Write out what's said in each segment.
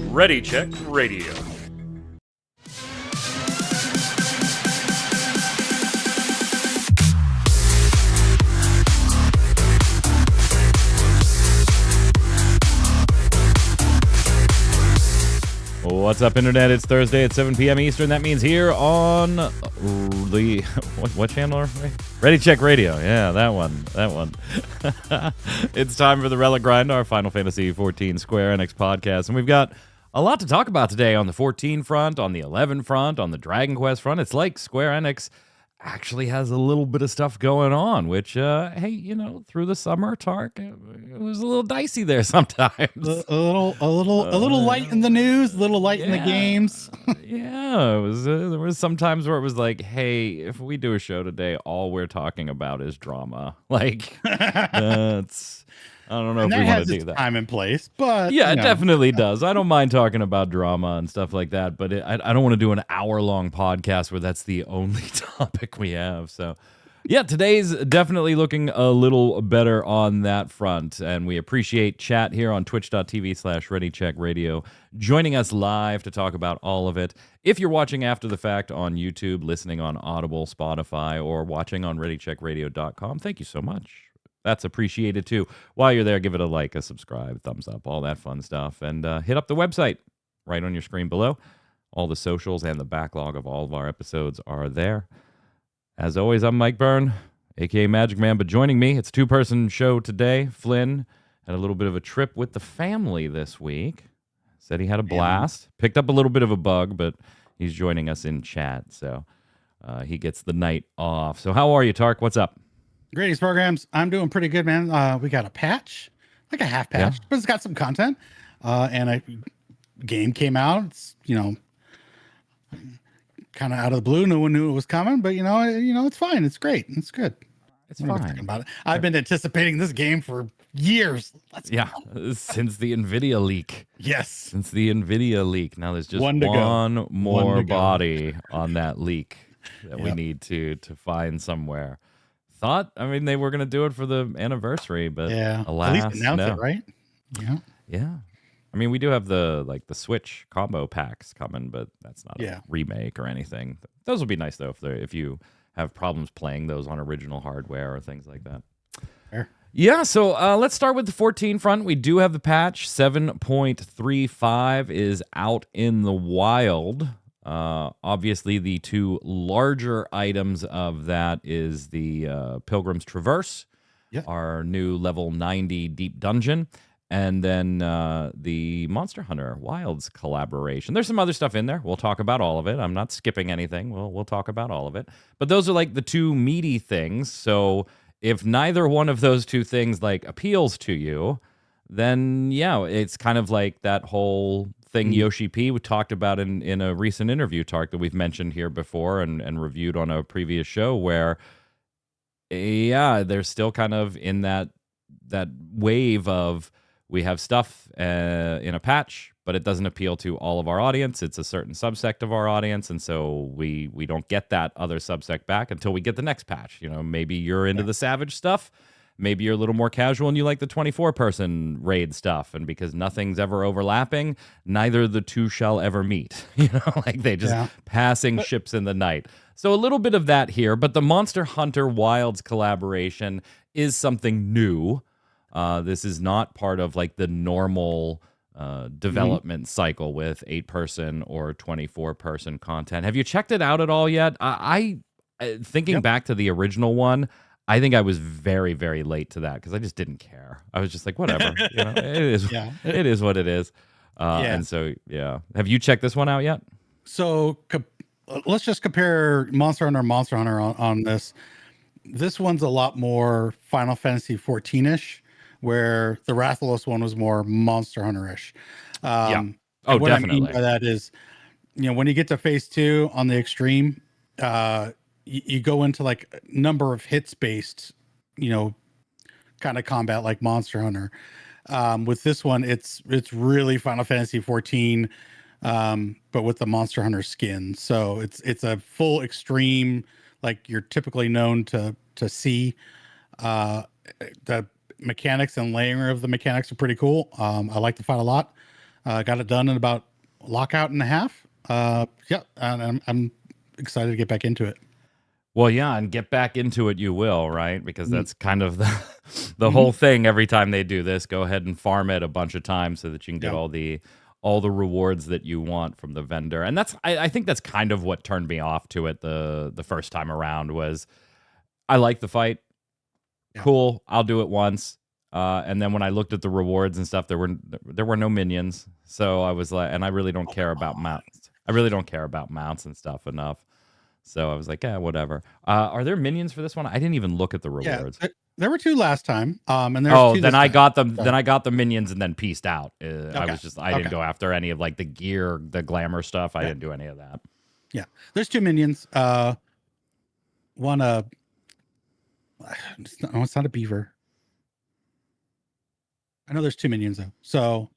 Ready Check Radio. What's up, Internet? It's Thursday at 7 p.m. Eastern. That means here on the... What channel are we? Ready Check Radio. Yeah, that one. It's time for the Relic Grind, our Final Fantasy XIV Square Enix podcast. And we've got a lot to talk about today on the 14 front, on the 11 front, on the Dragon Quest front. It's like Square Enix actually has a little bit of stuff going on, which, hey, you know, through the summer, Tark, it was a little dicey there sometimes. A little light in the news, a little light in the games. Yeah, it was. There was some times where it was like, hey, if we do a show today, all we're talking about is drama. Like, that's... I don't know if we want to do that. Time and place, but yeah, it definitely does. I don't mind talking about drama and stuff like that, but I don't want to do an hour-long podcast where that's the only topic we have. So, yeah, today's definitely looking a little better on that front, and we appreciate chat here on twitch.tv/ReadyCheckRadio joining us live to talk about all of it. If you're watching after the fact on YouTube, listening on Audible, Spotify, or watching on ReadyCheckRadio.com, thank you so much. That's appreciated too. While you're there, give it a like, a subscribe, thumbs up, all that fun stuff. And hit up the website right on your screen below. All the socials and the backlog of all of our episodes are there. As always, I'm Mike Byrne, a.k.a. Magic Man. But joining me, it's a two-person show today. Flynn had a little bit of a trip with the family this week. Said he had a blast. Picked up a little bit of a bug, but he's joining us in chat. So he gets the night off. So how are you, Tark? What's up? Greatest programs. I'm doing pretty good, man. We got a patch, like a half patch, but it's got some content. And a game came out. It's, you know, kind of out of the blue. No one knew it was coming, but you know, it's fine. It's great. It's good. It's fine. About it. I've been anticipating this game for years. Since the NVIDIA leak. Yes. Since the NVIDIA leak. Now there's just one more body on that leak that we need to find somewhere. I mean, they were going to do it for the anniversary, but alas, at least announce it, right? Yeah. I mean, we do have the Switch combo packs coming, but that's not a remake or anything. Those will be nice though if you have problems playing those on original hardware or things like that. Fair. Yeah, so let's start with the 14 front. We do have the patch. 7.35 is out in the wild. Obviously, the two larger items of that is the Pilgrim's Traverse, our new level 90 deep dungeon, and then the Monster Hunter Wilds collaboration. There's some other stuff in there. We'll talk about all of it. I'm not skipping anything. We'll talk about all of it. But those are like the two meaty things. So if neither one of those two things like appeals to you, then yeah, it's kind of like that whole thing Yoshi P we talked about in a recent interview, Tark, that we've mentioned here before and reviewed on a previous show, where they're still kind of in that wave of we have stuff in a patch, but it doesn't appeal to all of our audience. It's a certain subsect of our audience, and so we don't get that other subsect back until we get the next patch. You know, maybe you're into the Savage stuff. Maybe you're a little more casual and you like the 24-person raid stuff. And because nothing's ever overlapping, neither the two shall ever meet. You know, like they just passing ships in the night. So a little bit of that here. But the Monster Hunter Wilds collaboration is something new. This is not part of like the normal development cycle with 8-person or 24-person content. Have you checked it out at all yet? Thinking back to the original one, I think I was very, very late to that because I just didn't care. I was just like, whatever. You know, it is what it is. And so, have you checked this one out yet? So let's just compare Monster Hunter on this. This one's a lot more Final Fantasy XIV-ish, where the Rathalos one was more Monster Hunter-ish. Oh, what definitely. I mean by that is, you know, when you get to phase 2 on the extreme, you go into like number of hits based, you know, kind of combat like Monster Hunter. With this one, it's really Final Fantasy XIV, but with the Monster Hunter skin. So it's a full extreme, like you're typically known to see. the mechanics and layering of the mechanics are pretty cool. I like the fight a lot. Got it done in about lockout and a half. Yeah, and I'm excited to get back into it. Well, yeah, and get back into it you will, right? Because that's kind of the Mhm. whole thing every time they do this. Go ahead and farm it a bunch of times so that you can get Yeah. all the rewards that you want from the vendor. And that's I think that's kind of what turned me off to it the first time around was I like the fight. Yeah. Cool, I'll do it once. And then when I looked at the rewards and stuff, there were no minions. So I was like, and I really don't care about mounts. I really don't care about mounts and stuff enough. So I was like, yeah, whatever. Are there minions for this one? I didn't even look at the Yeah. rewards. There were 2 last time. And there's Oh, 2 then this I time. got them. So, Then I got the minions and then pieced out. okay. I didn't Okay. go after any of like the gear, the glamour stuff. I Yeah. didn't do any of that. Yeah. There's 2 minions. One it's not a beaver. I know there's 2 minions though. So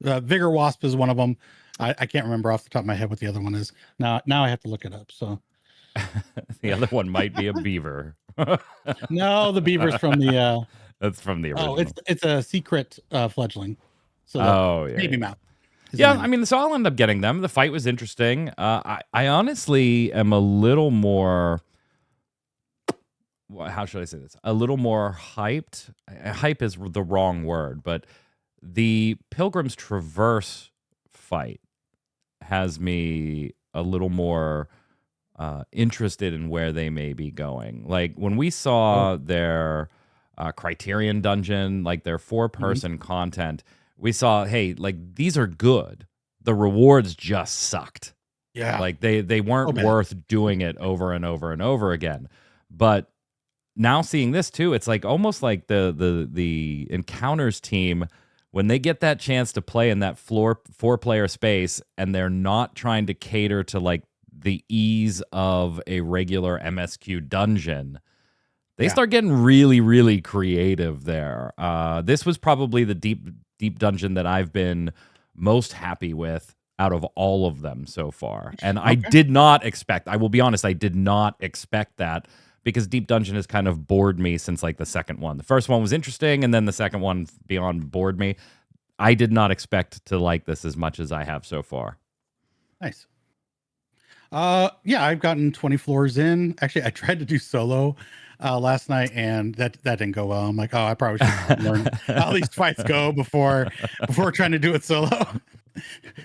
Vigor Wasp is one of them. I can't remember off the top of my head what the other one is. Now I have to look it up. So The other one might be a beaver. no, the beaver's from the That's from the original. it's a secret fledgling. So the Oh yeah, baby yeah. mouth. Yeah, I mean, so I'll end up getting them. The fight was interesting. I honestly am a little more. How should I say this? A little more hyped. Hype is the wrong word, but the Pilgrim's Traverse fight has me a little more interested in where they may be going. Like when we saw their Criterion dungeon, like their 4-person content, we saw, hey, like these are good. The rewards just sucked. Yeah. Like they weren't worth doing it over and over and over again. But now seeing this too, it's like almost like the encounters team when they get that chance to play in that 4-player space and they're not trying to cater to like the ease of a regular MSQ dungeon, they start getting really, really creative there. This was probably the deep dungeon that I've been most happy with out of all of them so far. And I did not expect, I will be honest, I did not expect that because Deep Dungeon has kind of bored me since like the second one. The first one was interesting, and then the second one beyond bored me. I did not expect to like this as much as I have so far. Nice. Yeah, I've gotten 20 floors in. Actually, I tried to do solo last night, and that didn't go well. I'm like, oh, I probably should learn how these fights go before trying to do it solo.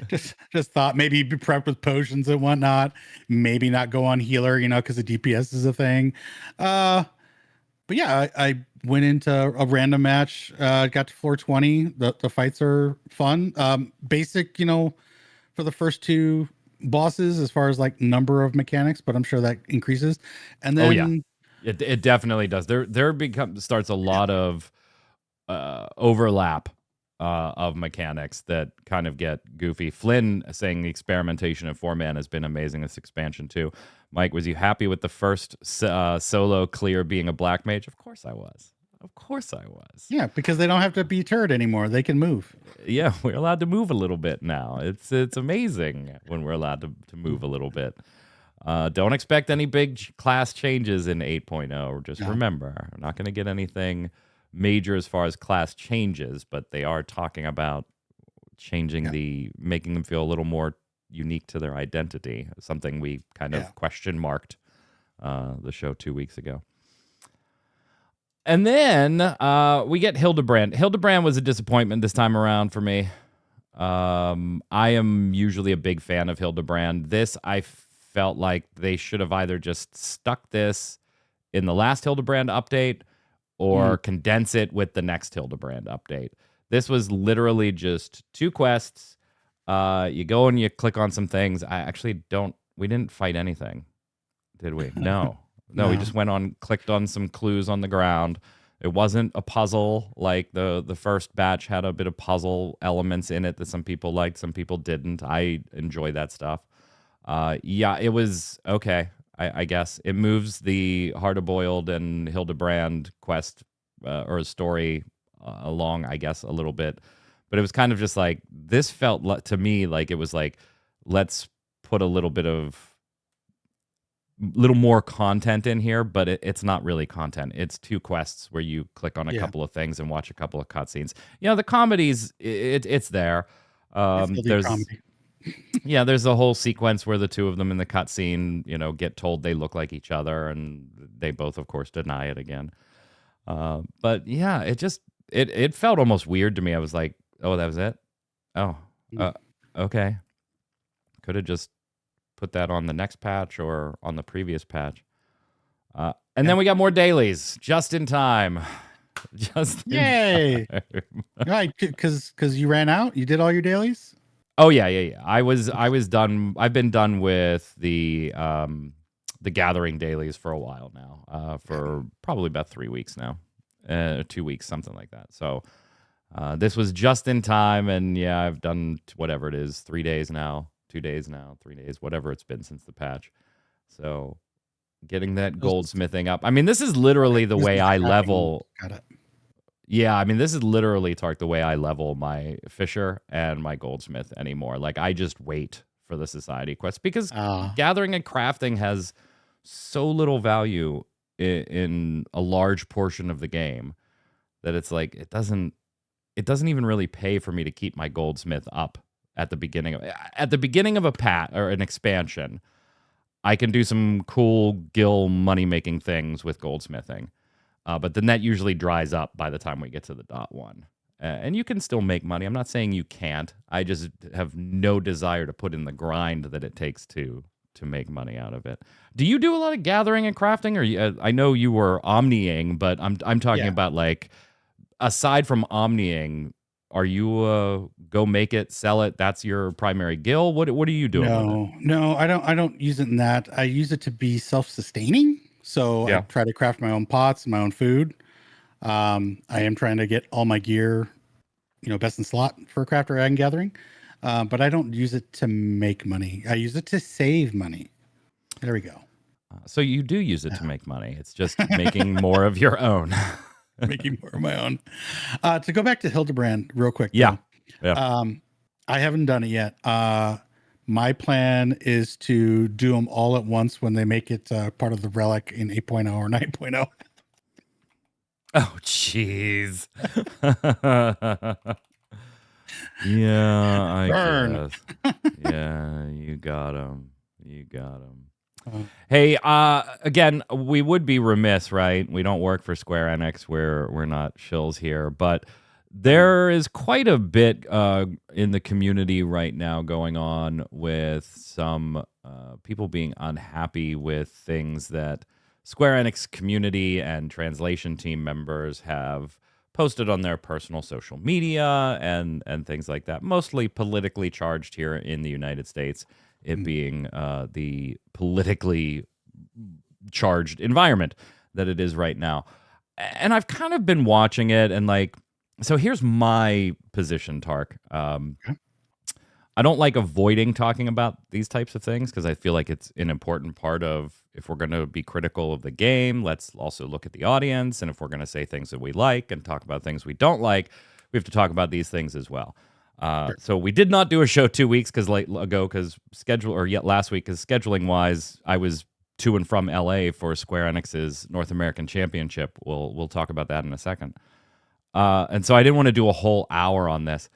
just thought maybe be prepped with potions and whatnot. Maybe not go on healer, because the DPS is a thing. But yeah, I went into a random match. Got to floor 20. The fights are fun. Basic, for the first 2 bosses as far as like number of mechanics, but I'm sure that increases. And then, oh yeah, it definitely does. There starts a lot of overlap of mechanics that kind of get goofy. Flynn saying the experimentation of 4-man has been amazing this expansion too. Mike, was you happy with the first solo clear being a black mage? Of course I was. Of course I was. Yeah, because they don't have to be turret anymore. They can move. Yeah, we're allowed to move a little bit now. It's amazing when we're allowed to move a little bit. Don't expect any big class changes in 8.0. Just remember, we're not going to get anything major as far as class changes, but they are talking about changing making them feel a little more unique to their identity. Something we kind of question marked the show 2 weeks ago. And then we get Hildebrand. Hildebrand was a disappointment this time around for me. I am usually a big fan of Hildebrand. This, I felt like they should have either just stuck this in the last Hildebrand update or condense it with the next Hildebrand update. This was literally just 2 quests. You go and you click on some things. We didn't fight anything, did we? No. No, we just went on, clicked on some clues on the ground. It wasn't a puzzle like the first batch had a bit of puzzle elements in it that some people liked, some people didn't. I enjoy that stuff. Yeah, it was okay, I guess. It moves the Hard-Boiled and Hildebrand quest or story along, I guess, a little bit. But it was kind of just like, this felt to me like it was like, let's put a little bit of little more content in here, but it's not really content. It's 2 quests where you click on a couple of things and watch a couple of cutscenes. The comedies, it's there. There's comedy. there's a whole sequence where the 2 of them in the cutscene, get told they look like each other, and they both, of course, deny it again. But yeah, it felt almost weird to me. I was like, oh, that was it? Oh, okay. Could have just put that on the next patch or on the previous patch. And then we got more dailies just in time. Yay! Right, because you ran out. You did all your dailies. Oh yeah. I was done. I've been done with the gathering dailies for a while now. For probably about 3 weeks now, 2 weeks, something like that. So this was just in time, and yeah, I've done whatever it is, 3 days now. 2 days now, 3 days, whatever it's been since the patch. So getting that goldsmithing up. I mean, this is literally the way I level. Got it. Yeah, I mean, this is literally, Tark, the way I level my fisher and my goldsmith anymore. Like, I just wait for the society quest because gathering and crafting has so little value in a large portion of the game that it's like it doesn't even really pay for me to keep my goldsmith up. At the beginning of a patch or an expansion, I can do some cool guild money-making things with goldsmithing. But the net usually dries up by the time we get to the .1. And you can still make money. I'm not saying you can't. I just have no desire to put in the grind that it takes to make money out of it. Do you do a lot of gathering and crafting? Or I know you were omniing, but I'm talking about, like, aside from omniing, are you go make it, sell it? That's your primary guild. What are you doing? No, I don't use it in that. I use it to be self-sustaining. So I try to craft my own pots and my own food. I am trying to get all my gear, best in slot for crafter and gathering. But I don't use it to make money. I use it to save money. There we go. So you do use it to make money. It's just making more of your own. Making more of my own. To go back to Hildebrand real quick. Yeah. I haven't done it yet. My plan is to do them all at once when they make it part of the Relic in 8.0 or 9.0. Oh, jeez. Yeah, I guess. Yeah, you got him. Hey, again, we would be remiss, right? We don't work for Square Enix. We're not shills here, but there is quite a bit in the community right now going on with some people being unhappy with things that Square Enix community and translation team members have posted on their personal social media and things like that, mostly politically charged here in the United States. It being the politically charged environment that it is right now. And I've kind of been watching it, and like, so here's my position, Tark. I don't like avoiding talking about these types of things because I feel like it's an important part of, if we're going to be critical of the game, let's also look at the audience. And if we're going to say things that we like and talk about things we don't like, we have to talk about these things as well. So we did not do a show 2 weeks last week because scheduling wise, I was to and from LA for Square Enix's North American Championship. We'll talk about that in a second. And so I didn't want to do a whole hour on this.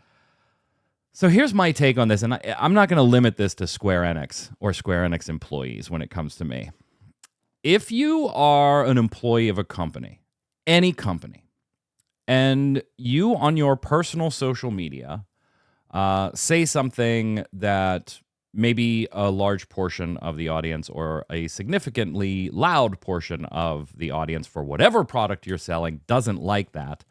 So here's my take on this, and I'm not going to limit this to Square Enix or Square Enix employees when it comes to me. If you are an employee of a company, any company, and you on your personal social media say something that maybe a large portion of the audience or a significantly loud portion of the audience for whatever product you're selling doesn't like that,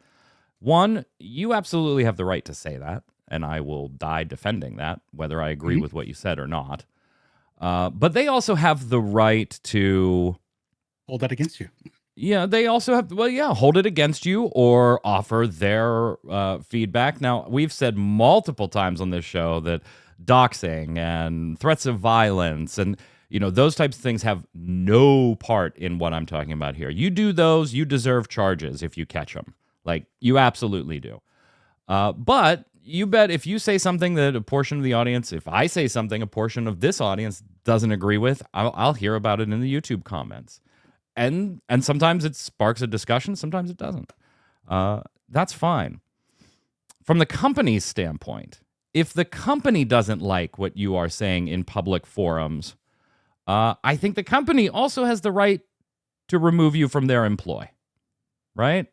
one, you absolutely have the right to say that, and I will die defending that, whether I agree with what you said or not. But they also have the right to hold that against you. Yeah, they also have, hold it against you or offer their feedback. Now, we've said multiple times on this show that doxing and threats of violence and, those types of things have no part in what I'm talking about here. You do those, you deserve charges if you catch them. Like, you absolutely do. But you bet if you say something that a portion of the audience, if I say something a portion of this audience doesn't agree with, I'll hear about it in the YouTube comments. And sometimes it sparks a discussion, sometimes it doesn't. That's fine. From the company's standpoint, if the company doesn't like what you are saying in public forums, I think the company also has the right to remove you from their employ, right?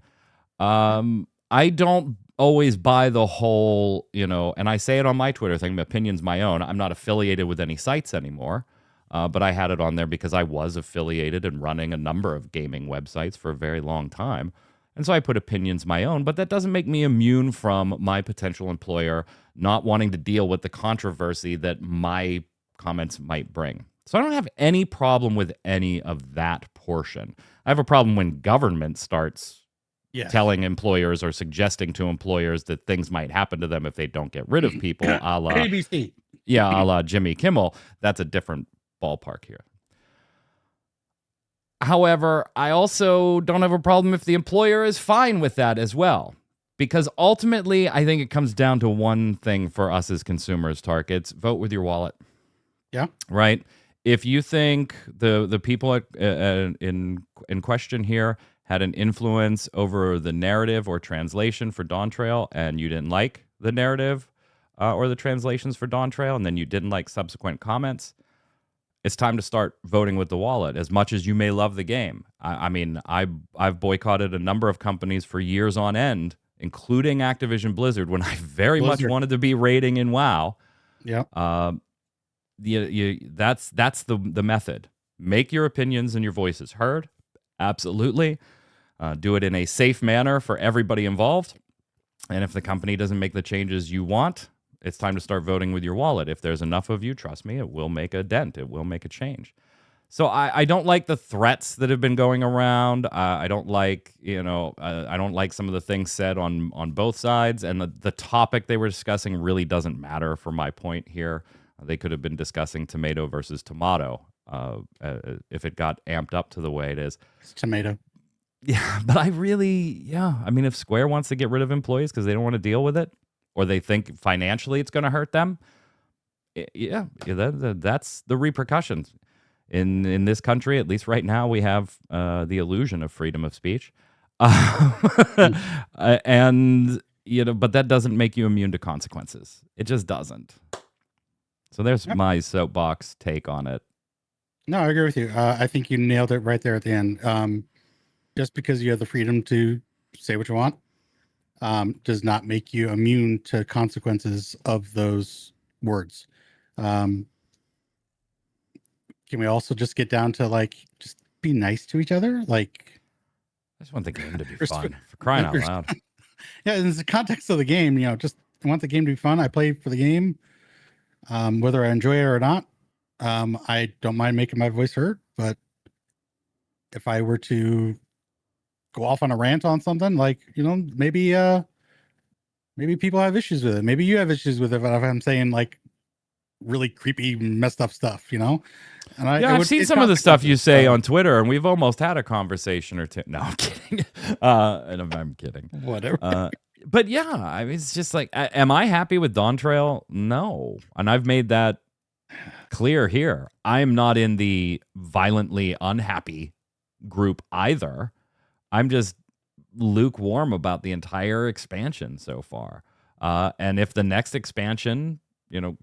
I don't always buy the whole, and I say it on my Twitter thing, my opinion's my own. I'm not affiliated with any sites anymore, but I had it on there because I was affiliated and running a number of gaming websites for a very long time. And so I put opinions my own, but that doesn't make me immune from my potential employer not wanting to deal with the controversy that my comments might bring. So I don't have any problem with any of that portion. I have a problem when government starts telling employers or suggesting to employers that things might happen to them if they don't get rid of people, a la ABC. Yeah, a la Jimmy Kimmel. That's a different ballpark here. However, I also don't have a problem if the employer is fine with that as well. Because ultimately, I think it comes down to one thing for us as consumers, Tarkets. Vote with your wallet. Yeah. Right? If you think the people in question here had an influence over the narrative or translation for Dawntrail, and you didn't like the narrative or the translations for Dawntrail, and then you didn't like subsequent comments, it's time to start voting with the wallet. As much as you may love the game, I've boycotted a number of companies for years on end, including Activision Blizzard, when I very much wanted to be raiding in WoW. Yeah. That's the method. Make your opinions and your voices heard. Absolutely. Do it in a safe manner for everybody involved. And if the company doesn't make the changes you want, it's time to start voting with your wallet. If there's enough of you, trust me, it will make a dent. It will make a change. So I don't like the threats that have been going around. I don't like, I don't like some of the things said on both sides. And the topic they were discussing really doesn't matter for my point here. They could have been discussing tomato versus tomato if it got amped up to the way it is. It's tomato. Yeah, but if Square wants to get rid of employees because they don't want to deal with it, or they think financially it's going to hurt them, that's the repercussions. In this country, at least right now, we have the illusion of freedom of speech. And, but that doesn't make you immune to consequences. It just doesn't. So there's my soapbox take on it. No, I agree with you. I think you nailed it right there at the end. Just because you have the freedom to say what you want does not make you immune to consequences of those words. Can we also just get down to just be nice to each other? I just want the game to be fun, for crying out loud. Yeah, in the context of the game, just want the game to be fun. I play for the game, whether I enjoy it or not. I don't mind making my voice heard, but if I were to go off on a rant on something, maybe people have issues with it. Maybe you have issues with it, but if I'm saying really creepy, messed up stuff, And I've seen some of the stuff you say on Twitter, and we've almost had a conversation or two. No, I'm kidding. And I'm kidding. Whatever. But yeah, it's just am I happy with Dawntrail? No. And I've made that clear here. I'm not in the violently unhappy group either. I'm just lukewarm about the entire expansion so far. And if the next expansion,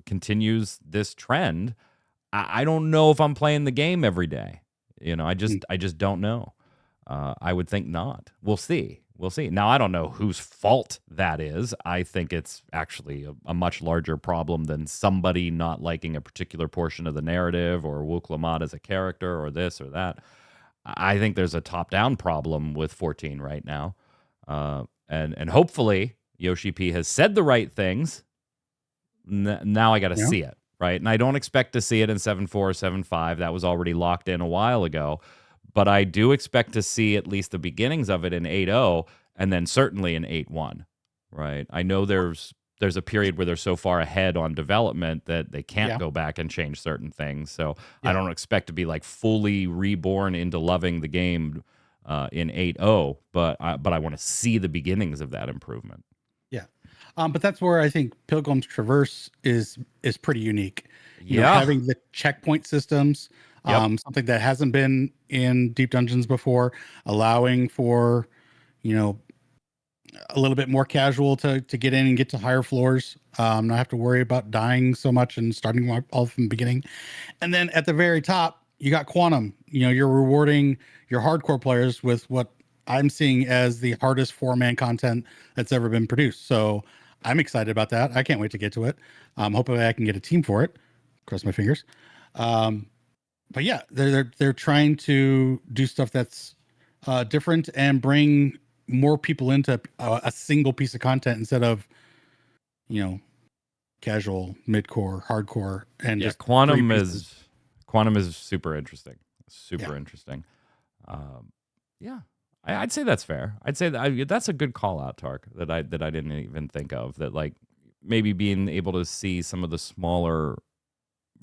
continues this trend, I don't know if I'm playing the game every day. I just don't know. I would think not. We'll see. Now, I don't know whose fault that is. I think it's actually a much larger problem than somebody not liking a particular portion of the narrative or Wook Lamont as a character or this or that. I think there's a top-down problem with 14 right now. And hopefully Yoshi P has said the right things. Now I got to see it, right? And I don't expect to see it in 7.4 or 7.5. That was already locked in a while ago. But I do expect to see at least the beginnings of it in 8.0 and then certainly in 8.1, right? I know there's a period where they're so far ahead on development that they can't go back and change certain things. So I don't expect to be fully reborn into loving the game in 8.0, but I want to see the beginnings of that improvement. Yeah. But that's where I think Pilgrim's Traverse is pretty unique. Yeah. Having the checkpoint systems, Yep. something that hasn't been in Deep Dungeons before, allowing for, you know, a little bit more casual to get in and get to higher floors. Not have to worry about dying so much and starting all from the beginning. And then at the very top, you got Quantum. You're rewarding your hardcore players with what I'm seeing as the hardest 4-man content that's ever been produced. So I'm excited about that. I can't wait to get to it. Hopefully I can get a team for it. Cross my fingers. But yeah, they're trying to do stuff that's different and bring more people into a single piece of content instead of, casual, midcore, hardcore, and Yeah, just three pieces. Quantum is super interesting. Super Yeah. interesting. Yeah, I'd say that's fair. I'd say that's a good call out, Tark, that I didn't even think of. That like maybe being able to see some of the smaller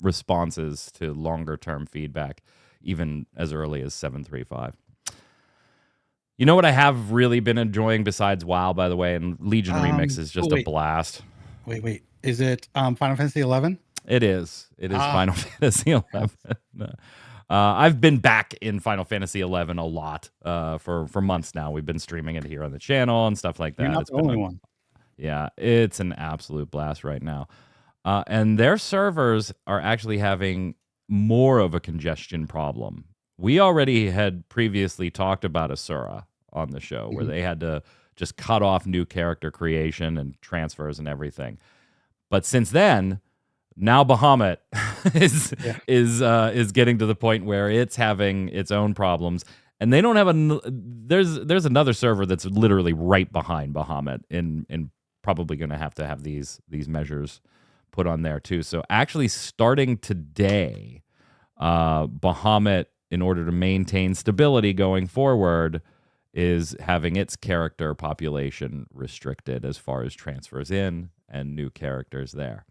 responses to longer term feedback, even as early as 7.3.5. You know what I have really been enjoying besides WoW, by the way, and Legion Remix is just a blast. Wait. Is it Final Fantasy 11? It is. It is Ah. Final Fantasy 11. I've been back in Final Fantasy 11 a lot for months now. We've been streaming it here on the channel and stuff like that. You're not It's the been only one. Yeah, it's an absolute blast right now. And their servers are actually having more of a congestion problem. We already had previously talked about Asura on the show, where they had to just cut off new character creation and transfers and everything. But since then, now Bahamut is getting to the point where it's having its own problems, and they don't have there's another server that's literally right behind Bahamut in probably going to have these measures put on there too. So actually starting today, Bahamut, in order to maintain stability going forward, is having its character population restricted as far as transfers in and new characters there.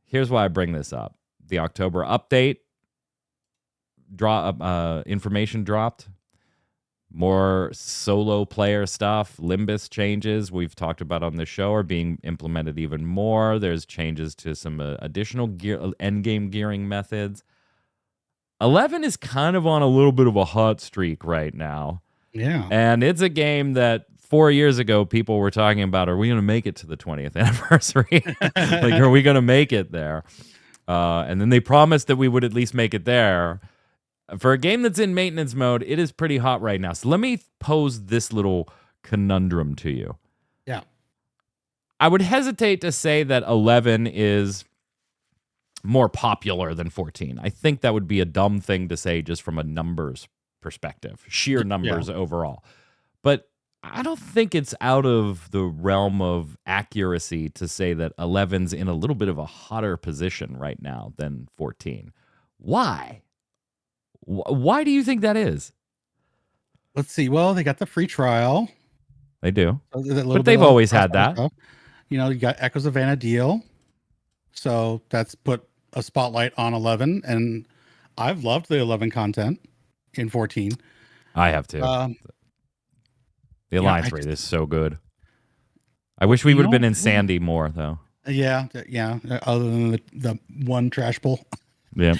Here's why I bring this up. The October update information dropped. More solo player stuff, Limbus changes we've talked about on the show are being implemented even more. There's changes to some additional endgame gearing methods. 11 is kind of on a little bit of a hot streak right now. Yeah. And it's a game that 4 years ago people were talking about, are we going to make it to the 20th anniversary? Like, are we going to make it there? And then they promised that we would at least make it there. For a game that's in maintenance mode, it is pretty hot right now. So let me pose this little conundrum to you. Yeah. I would hesitate to say that 11 is more popular than 14. I think that would be a dumb thing to say just from a numbers perspective, sheer numbers overall. But I don't think it's out of the realm of accuracy to say that 11's in a little bit of a hotter position right now than 14. Why? Why do you think that is? Let's see. Well, they got the free trial. They do. But they've always had that. Stuff. You got Echoes of Vana'diel. So that's put a spotlight on 11. And I've loved the 11 content in 14. I have too. The Alliance raid is so good. I wish we would have been in Sandy more, though. Yeah. Other than the one trash pull. Yeah.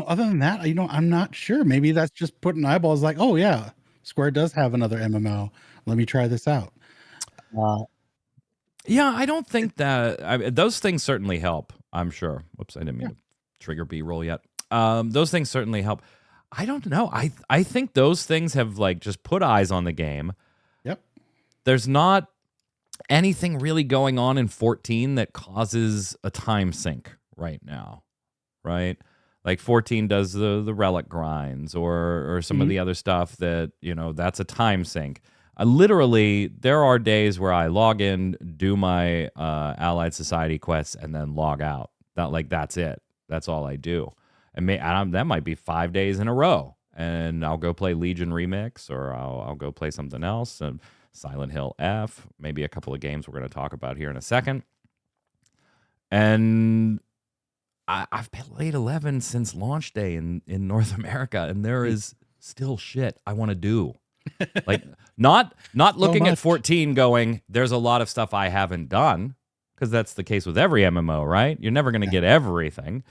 Other than that, I'm not sure. Maybe that's just putting eyeballs like, oh yeah, Square does have another MMO. Let me try this out. Yeah, I don't think that those things certainly help. I'm sure. Whoops, I didn't mean to trigger B-roll yet. Those things certainly help. I don't know. I think those things have like just put eyes on the game. Yep. There's not anything really going on in 14 that causes a time sink right now, right? Like 14 does the relic grinds or some of the other stuff that, that's a time sink. Literally, there are days where I log in, do my Allied Society quests, and then log out. That's it. That's all I do. And that might be 5 days in a row. And I'll go play Legion Remix, or I'll go play something else. Silent Hill F, maybe a couple of games we're going to talk about here in a second. And I've played 11 since launch day in North America, and there is still shit I want to do. Like not looking at much. 14 going, there's a lot of stuff I haven't done, because that's the case with every MMO, right? You're never going to get everything.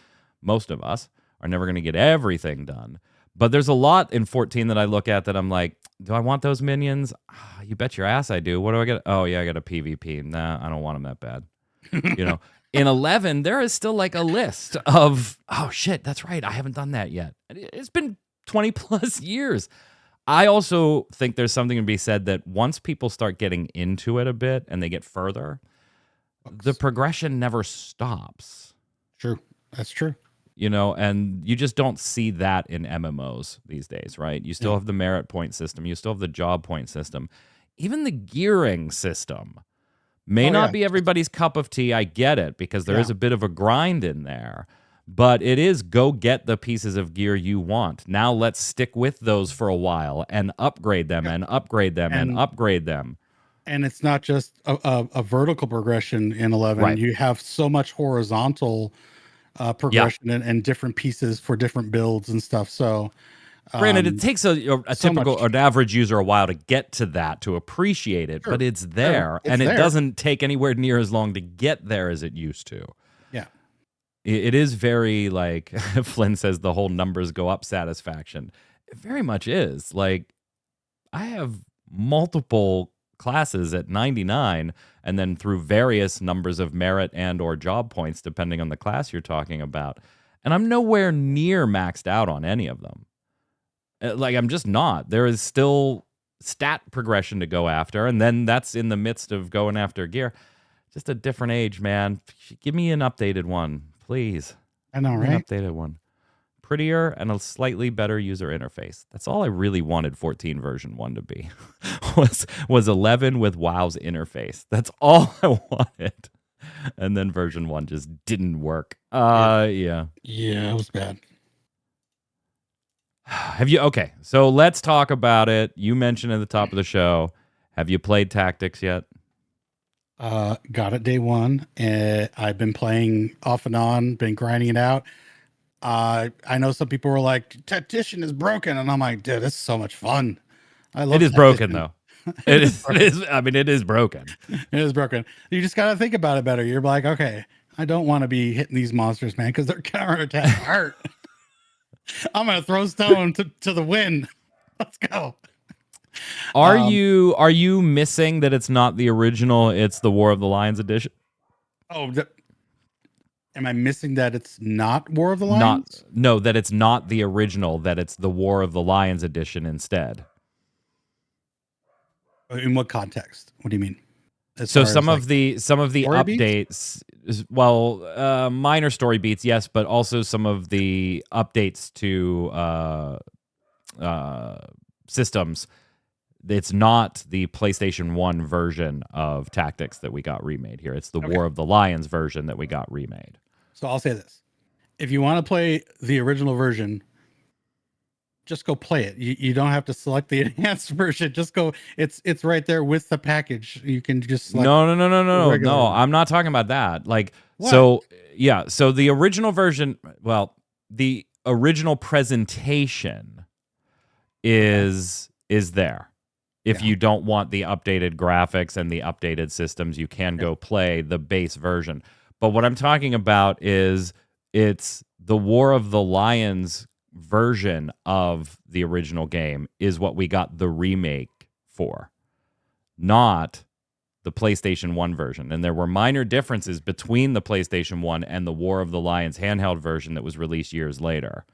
Most of us are never going to get everything done. But there's a lot in 14 that I look at that I'm like, do I want those minions? You bet your ass I do. What do I get? Oh, yeah, I got a PvP. Nah, I don't want them that bad. You know, in 11, there is still like a list of, oh, shit, that's right. I haven't done that yet. It's been 20 plus years. I also think there's something to be said that once people start getting into it a bit and they get further, the progression never stops. True. That's true. You know, and you just don't see that in MMOs these days, right? You still have the merit point system. You still have the job point system. Even the gearing system may not be everybody's cup of tea. I get it, because there is a bit of a grind in there. But it is go get the pieces of gear you want. Now let's stick with those for a while and upgrade them and upgrade them and upgrade them. And it's not just a vertical progression in 11. Right. You have so much horizontal progression and different pieces for different builds and stuff. So, granted, it takes a typical, an average user a while to get to that, to appreciate it, but it's there, and it doesn't take anywhere near as long to get there as it used to. Yeah. It is very, like, Flynn says, the whole numbers go up satisfaction. It very much is. Like, I have multiple classes at 99, and then through various numbers of merit and or job points, depending on the class you're talking about. And I'm nowhere near maxed out on any of them. Like, I'm just not. There is still stat progression to go after, and then that's in the midst of going after gear. Just a different age, man. Give me an updated one, please. I know, right? An updated one. Prettier and a slightly better user interface. That's all I really wanted 14 version 1 to be. was 11 with WoW's interface. That's all I wanted. And then version 1 just didn't work. Yeah, it was bad. Have you? Okay, so let's talk about it. You mentioned at the top of the show. Have you played Tactics yet? Got it day one. I've been playing off and on, been grinding it out. I know some people were like, Tactician is broken, and I'm like, dude, this is so much fun. I love it. Is broken though. It is. It is. I mean, it is broken. It is broken. You just gotta think about it better. You're like, okay, I don't want to be hitting these monsters, man, because their counterattack hurt. I'm gonna throw stone to the wind. Let's go. Are you missing that it's not the original? It's the War of the Lions edition. Oh, am I missing that it's not War of the Lions? No, that it's not the original. That it's the War of the Lions edition instead. In what context? What do you mean? So some of the updates, well, minor story beats, yes, but also some of the updates to systems. It's not the PlayStation 1 version of Tactics that we got remade here. It's the War of the Lions version that we got remade. So I'll say this. If you want to play the original version, just go play it. You don't have to select the enhanced version. Just go. It's right there with the package. You can just select. No. I'm not talking about that. Like, what? So the original version, well, the original presentation is there. If you don't want the updated graphics and the updated systems, you can go play the base version. But what I'm talking about is it's the War of the Lions version of the original game is what we got the remake for, not the PlayStation 1 version. And there were minor differences between the PlayStation 1 and the War of the Lions handheld version that was released years later.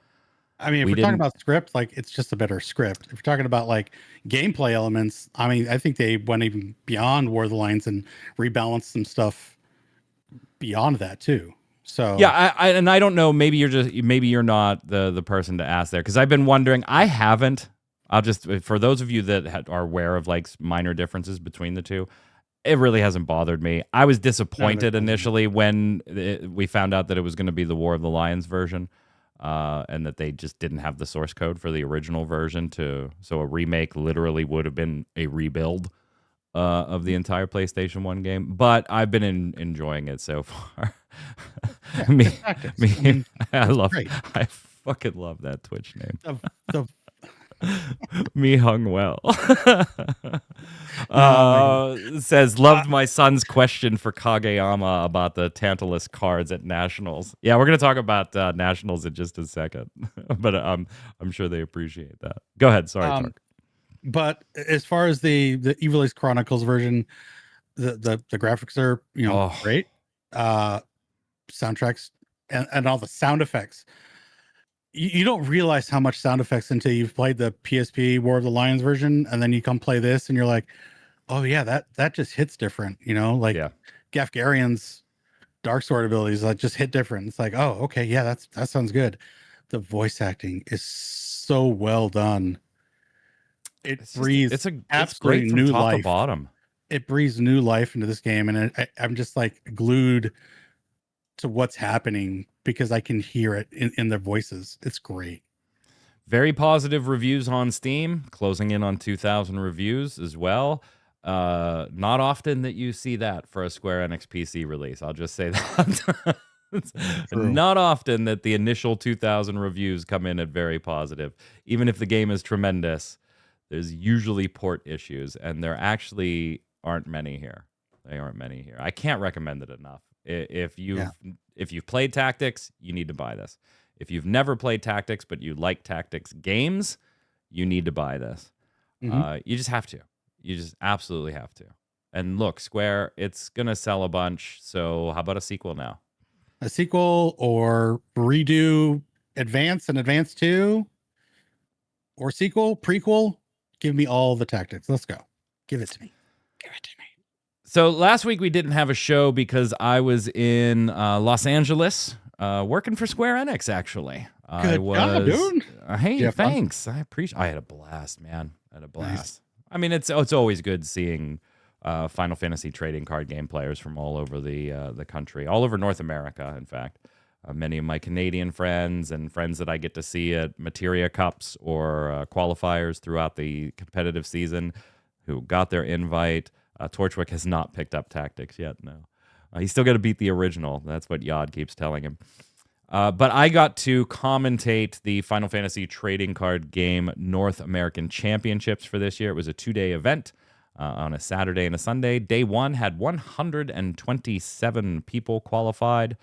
I mean, if we're talking about script, like, it's just a better script. If you're talking about like gameplay elements, I mean, I think they went even beyond War of the Lions and rebalanced some stuff beyond that too. So yeah, I don't know. Maybe you're not the person to ask there, because I've been wondering. I haven't. I'll just, for those of you that are aware of like minor differences between the two, it really hasn't bothered me. I was disappointed initially when we found out that it was going to be the War of the Lions version. And that they just didn't have the source code for the original version so a remake literally would have been a rebuild of the entire PlayStation 1 game. But I've been enjoying it so far. I fucking love that Twitch name. Me hung well. Oh Says, loved my son's question for Kageyama about the Tantalus cards at Nationals. Yeah, we're going to talk about Nationals in just a second. But I'm sure they appreciate that. Go ahead. Sorry, Tark. But as far as the Evil Ace Chronicles version, the graphics are great. Soundtracks and all the sound effects. You don't realize how much sound effects until you've played the PSP War of the Lions version, and then you come play this, and you're like, "Oh yeah, that just hits different." Like Gafgarian's Dark Sword abilities that just hit different. It's like, "Oh, okay, yeah, that sounds good." The voice acting is so well done. It breathes it's great from new top life. to bottom. It breathes new life into this game, and I'm just like glued to what's happening because I can hear it in their voices. It's great. Very positive reviews on Steam, closing in on 2,000 reviews as well. Not often that you see that for a Square Enix PC release. I'll just say that. Not often that the initial 2,000 reviews come in at very positive. Even if the game is tremendous, there's usually port issues, and there actually aren't many here. They aren't many here. I can't recommend it enough. If you've played Tactics, you need to buy this. If you've never played Tactics but you like Tactics games, you need to buy this. You just have to. You just absolutely have to. And look, Square, it's gonna sell a bunch. So how about a sequel now? A sequel or redo Advance and Advance 2, or sequel, prequel. Give me all the Tactics. Let's go. Give it to me. Give it to me. So last week we didn't have a show because I was in Los Angeles working for Square Enix, actually. Good job, dude. Hey, thanks. I appreciate. I had a blast, man. I had a blast. Nice. I mean, it's always good seeing Final Fantasy trading card game players from all over the country, all over North America, in fact. Many of my Canadian friends and friends that I get to see at Materia Cups or qualifiers throughout the competitive season who got their invite. Torchwick has not picked up Tactics yet, no. He's still got to beat the original. That's what Yod keeps telling him. But I got to commentate the Final Fantasy Trading Card Game North American Championships for this year. It was a 2-day event on a Saturday and a Sunday. Day one had 127 people qualified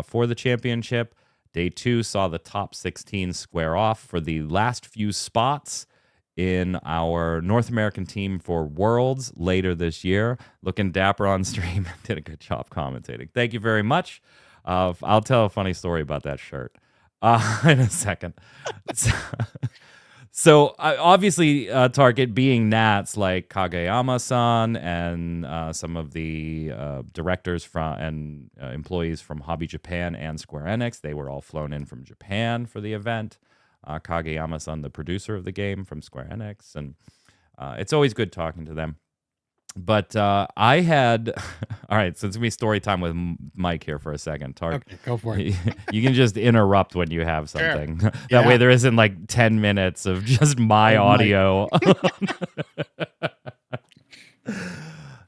for the championship. Day two saw the top 16 square off for the last few spots in our North American team for Worlds later this year. Looking dapper on stream. Did a good job commentating. Thank you very much. I'll tell a funny story about that shirt in a second. So obviously, target being Nats like Kageyama-san and some of the directors and employees from Hobby Japan and Square Enix. They were all flown in from Japan for the event. Kageyama-san, the producer of the game from Square Enix, and it's always good talking to them. But I had, all right, so it's going to be story time with Mike here for a second. Tark, okay, go for it. You can just interrupt when you have something. Sure. That way there isn't like 10 minutes of just my audio.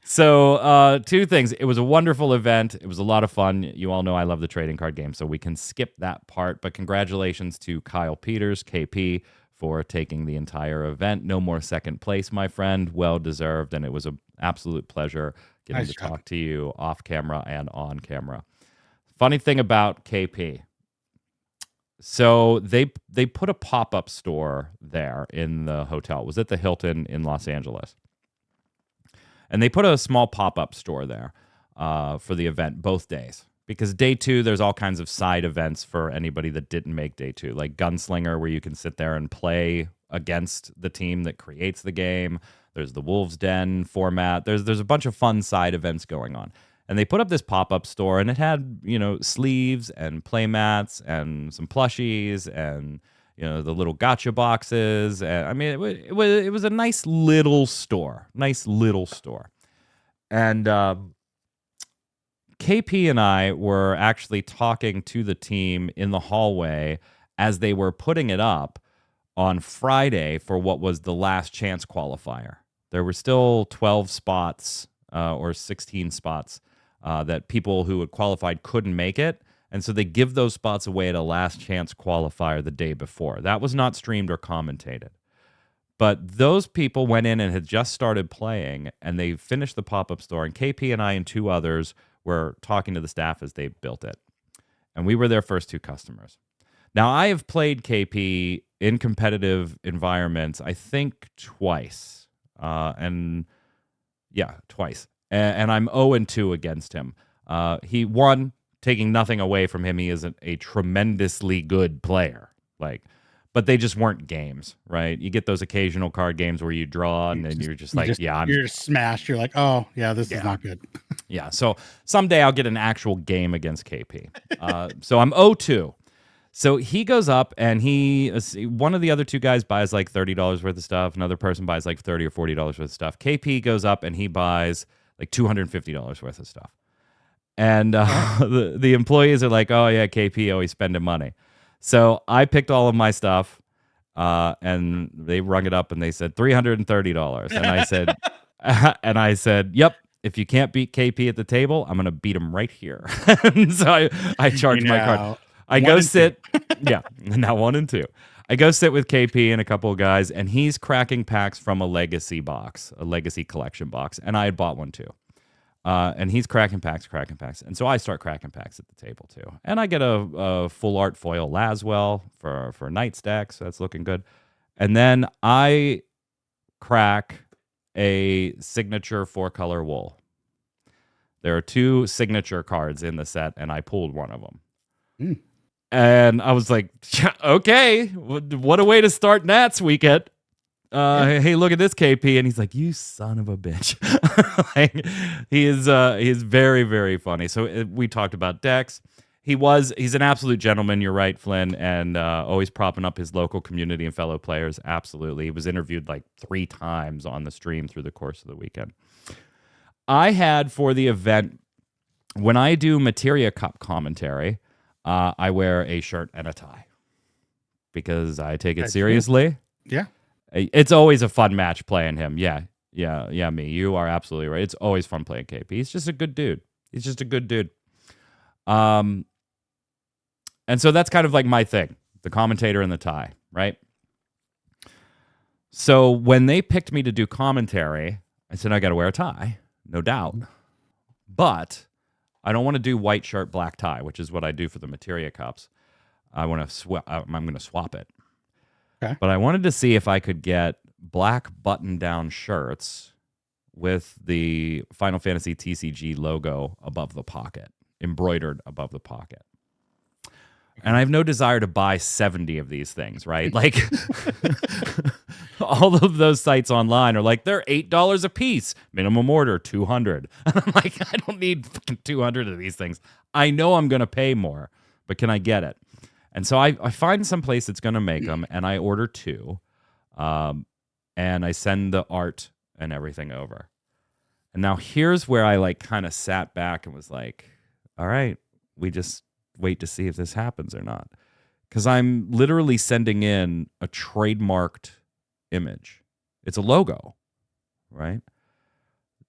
So two things. It was a wonderful event. It was a lot of fun. You all know I love the trading card game, so we can skip that part. But congratulations to Kyle Peters, KP, for taking the entire event. No more second place, my friend. Well deserved, and it was an absolute pleasure getting to talk to you off camera and on camera. Funny thing about KP. So they put a pop-up store there in the hotel. It was at the Hilton in Los Angeles. And they put a small pop-up store there for the event both days. Because day two, there's all kinds of side events for anybody that didn't make day two, like Gunslinger, where you can sit there and play against the team that creates the game. There's the Wolves Den format. There's a bunch of fun side events going on. And they put up this pop-up store, and it had, sleeves and play mats and some plushies and, the little gotcha boxes. And I mean, it was a nice little store. And KP and I were actually talking to the team in the hallway as they were putting it up on Friday for what was the last chance qualifier. There were still 12 spots or 16 spots that people who had qualified couldn't make it. And so they give those spots away at a last chance qualifier the day before. That was not streamed or commentated. But those people went in and had just started playing, and they finished the pop-up store, and KP and I and 2 others were talking to the staff as they built it. And we were their first 2 customers. Now, I have played KP in competitive environments, I think twice. Twice. And I'm 0-2 against him. He won, taking nothing away from him. He is a tremendously good player. But they just weren't games, right? You get those occasional card games where you draw and then you're just you're just smashed. You're like, oh yeah, this is not good. Yeah. So someday I'll get an actual game against KP. So I'm 0-2. So he goes up and one of the other 2 guys buys like $30 worth of stuff. Another person buys like $30 or $40 worth of stuff. KP goes up and he buys like $250 worth of stuff. And the employees are like, oh yeah, KP always spending money. So I picked all of my stuff, and they rung it up and they said $330. And I said, yep. If you can't beat KP at the table, I'm gonna beat him right here. So I charge my card. I go sit. Yeah, now 1 and 2. I go sit with KP and a couple of guys, and he's cracking packs from a legacy box, a legacy collection box, and I had bought one too. And he's cracking packs. And so I start cracking packs at the table too. And I get a full art foil Laswell for night stack, so that's looking good. And then I crack a signature 4-color wool. There are 2 signature cards in the set, and I pulled one of them. Mm. And I was like, okay, what a way to start Nats weekend. Hey, look at this KP, and he's like, "You son of a bitch!" He is very, very funny. So we talked about decks. He's an absolute gentleman. You're right, Flynn, and always propping up his local community and fellow players. Absolutely, he was interviewed like 3 times on the stream through the course of the weekend. I had for the event, when I do Materia Cup commentary, I wear a shirt and a tie because I take it seriously. Yeah. It's always a fun match playing him. Yeah, me. You are absolutely right. It's always fun playing KP. He's just a good dude. And so that's kind of like my thing, the commentator and the tie, right? So when they picked me to do commentary, I said, I got to wear a tie, no doubt. But I don't want to do white shirt, black tie, which is what I do for the Materia Cups. I'm going to swap it. Okay. But I wanted to see if I could get black button-down shirts with the Final Fantasy TCG logo above the pocket, embroidered above the pocket. And I have no desire to buy 70 of these things, right? Like, all of those sites online are like, they're $8 a piece. Minimum order, $200. And I'm like, I don't need fucking 200 of these things. I know I'm going to pay more, but can I get it? And so I find some place that's going to make them, and I order 2, and I send the art and everything over. And now here's where I like kind of sat back and was like, all right, we just wait to see if this happens or not. Because I'm literally sending in a trademarked image. It's a logo, right?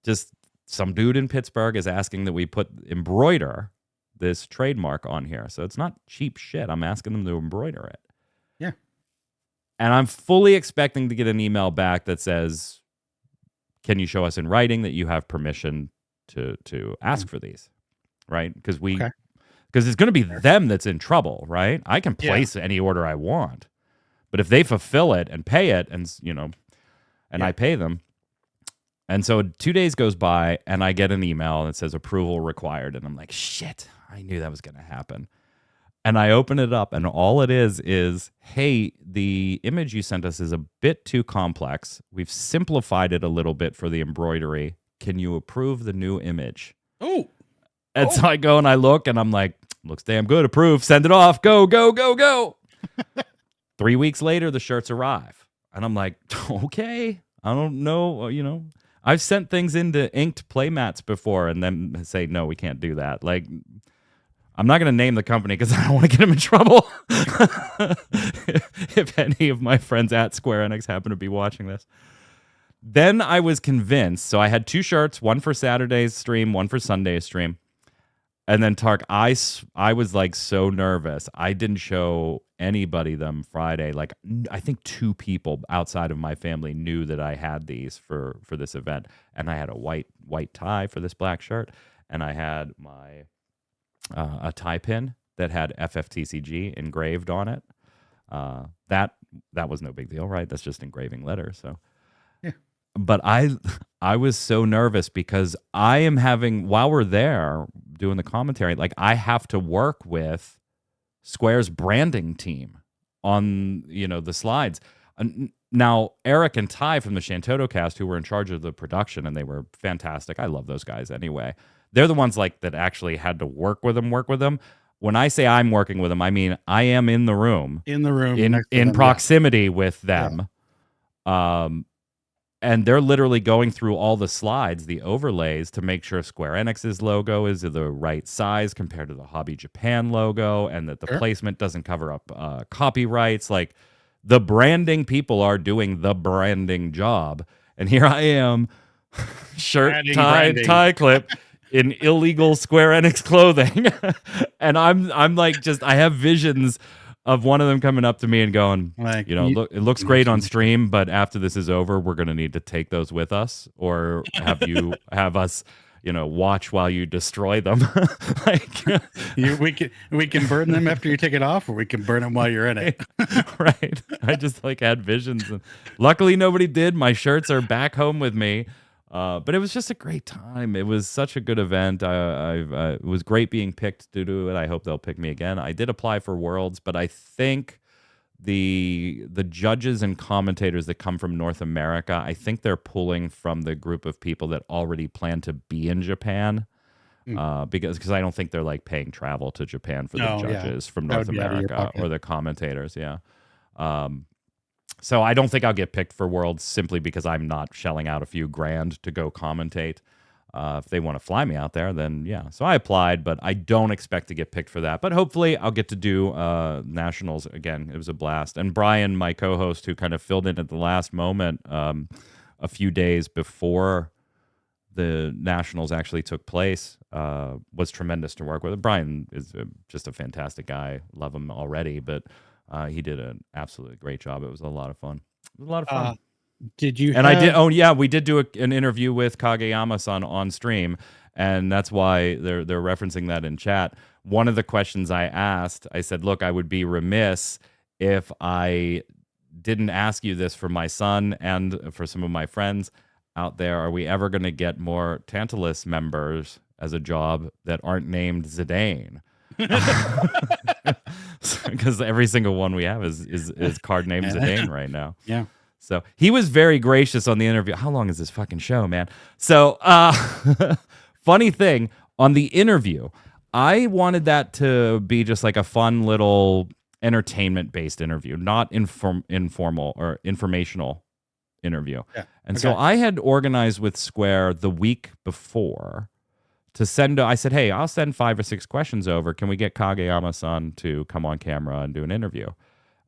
Just some dude in Pittsburgh is asking that we embroider this trademark on here. So it's not cheap shit. I'm asking them to embroider it. Yeah. And I'm fully expecting to get an email back that says, can you show us in writing that you have permission to ask for these? Right? Because it's going to be them that's in trouble, right? I can place any order I want. But if they fulfill it and pay it and I pay them. And so 2 days goes by and I get an email that says approval required. And I'm like, shit, I knew that was going to happen. And I open it up and all it is, hey, the image you sent us is a bit too complex. We've simplified it a little bit for the embroidery. Can you approve the new image? Oh. And so I go and I look and I'm like, looks damn good. Approve. Send it off. Go, go, go, go. 3 weeks later, the shirts arrive. And I'm like, okay, I don't know, I've sent things into inked playmats before and then say, no, we can't do that. Like, I'm not going to name the company because I don't want to get them in trouble. If any of my friends at Square Enix happen to be watching this. Then I was convinced. So I had 2 shirts, one for Saturday's stream, one for Sunday's stream. And then Tark, I was like so nervous. I didn't show anybody them Friday. Like I think 2 people outside of my family knew that I had these for this event, and I had a white tie for this black shirt, and I had my a tie pin that had FFTCG engraved on it. That was no big deal, right? That's just engraving letters. So Yeah. But I was so nervous because I am having, while we're there doing the commentary, like I have to work with Square's branding team on, the slides. Now, Eric and Ty from the Shantoto cast, who were in charge of the production, and they were fantastic. I love those guys anyway. They're the ones like that actually had to work with them. When I say I'm working with them, I mean I am in the room. In proximity with them. Yeah. And they're literally going through all the slides, the overlays, to make sure Square Enix's logo is the right size compared to the Hobby Japan logo, and that the placement doesn't cover up copyrights. Like, the branding people are doing the branding job. And here I am, shirt, tie clip, in illegal Square Enix clothing. And I'm like, I have visions of one of them coming up to me and going, like, look, it looks great on stream, but after this is over, we're going to need to take those with us, or have us, watch while you destroy them. We can burn them after you take it off, or we can burn them while you're in it. Right. I just had visions. And luckily nobody did. My shirts are back home with me. But it was just a great time. It was such a good event. It was great being picked to do it. I hope they'll pick me again. I did apply for Worlds, but I think the judges and commentators that come from North America, I think they're pulling from the group of people that already plan to be in Japan. Because I don't think they're like paying travel to Japan for the judges from North America or the commentators. Yeah. So I don't think I'll get picked for Worlds simply because I'm not shelling out a few grand to go commentate. If they want to fly me out there, then yeah. So I applied, but I don't expect to get picked for that. But hopefully I'll get to do Nationals again. It was a blast. And Brian, my co-host, who kind of filled in at the last moment a few days before the Nationals actually took place, was tremendous to work with. Brian is just a fantastic guy. Love him already, but he did an absolutely great job. It was a lot of fun. It was a lot of fun. Did you? And I did. Oh yeah, we did do an interview with Kageyama-san on stream, and that's why they're referencing that in chat. One of the questions I asked, I said, "Look, I would be remiss if I didn't ask you this for my son and for some of my friends out there. Are we ever going to get more Tantalus members as a job that aren't named Zidane?" Because every single one we have is card named Zidane right now. Yeah. So he was very gracious on the interview. How long is this fucking show, man? So funny thing, on the interview, I wanted that to be just like a fun little entertainment-based interview, not informal or informational interview. Yeah. And so I had organized with Square the week before to send, I said, hey, I'll send 5 or 6 questions over. Can we get Kageyama-san to come on camera and do an interview?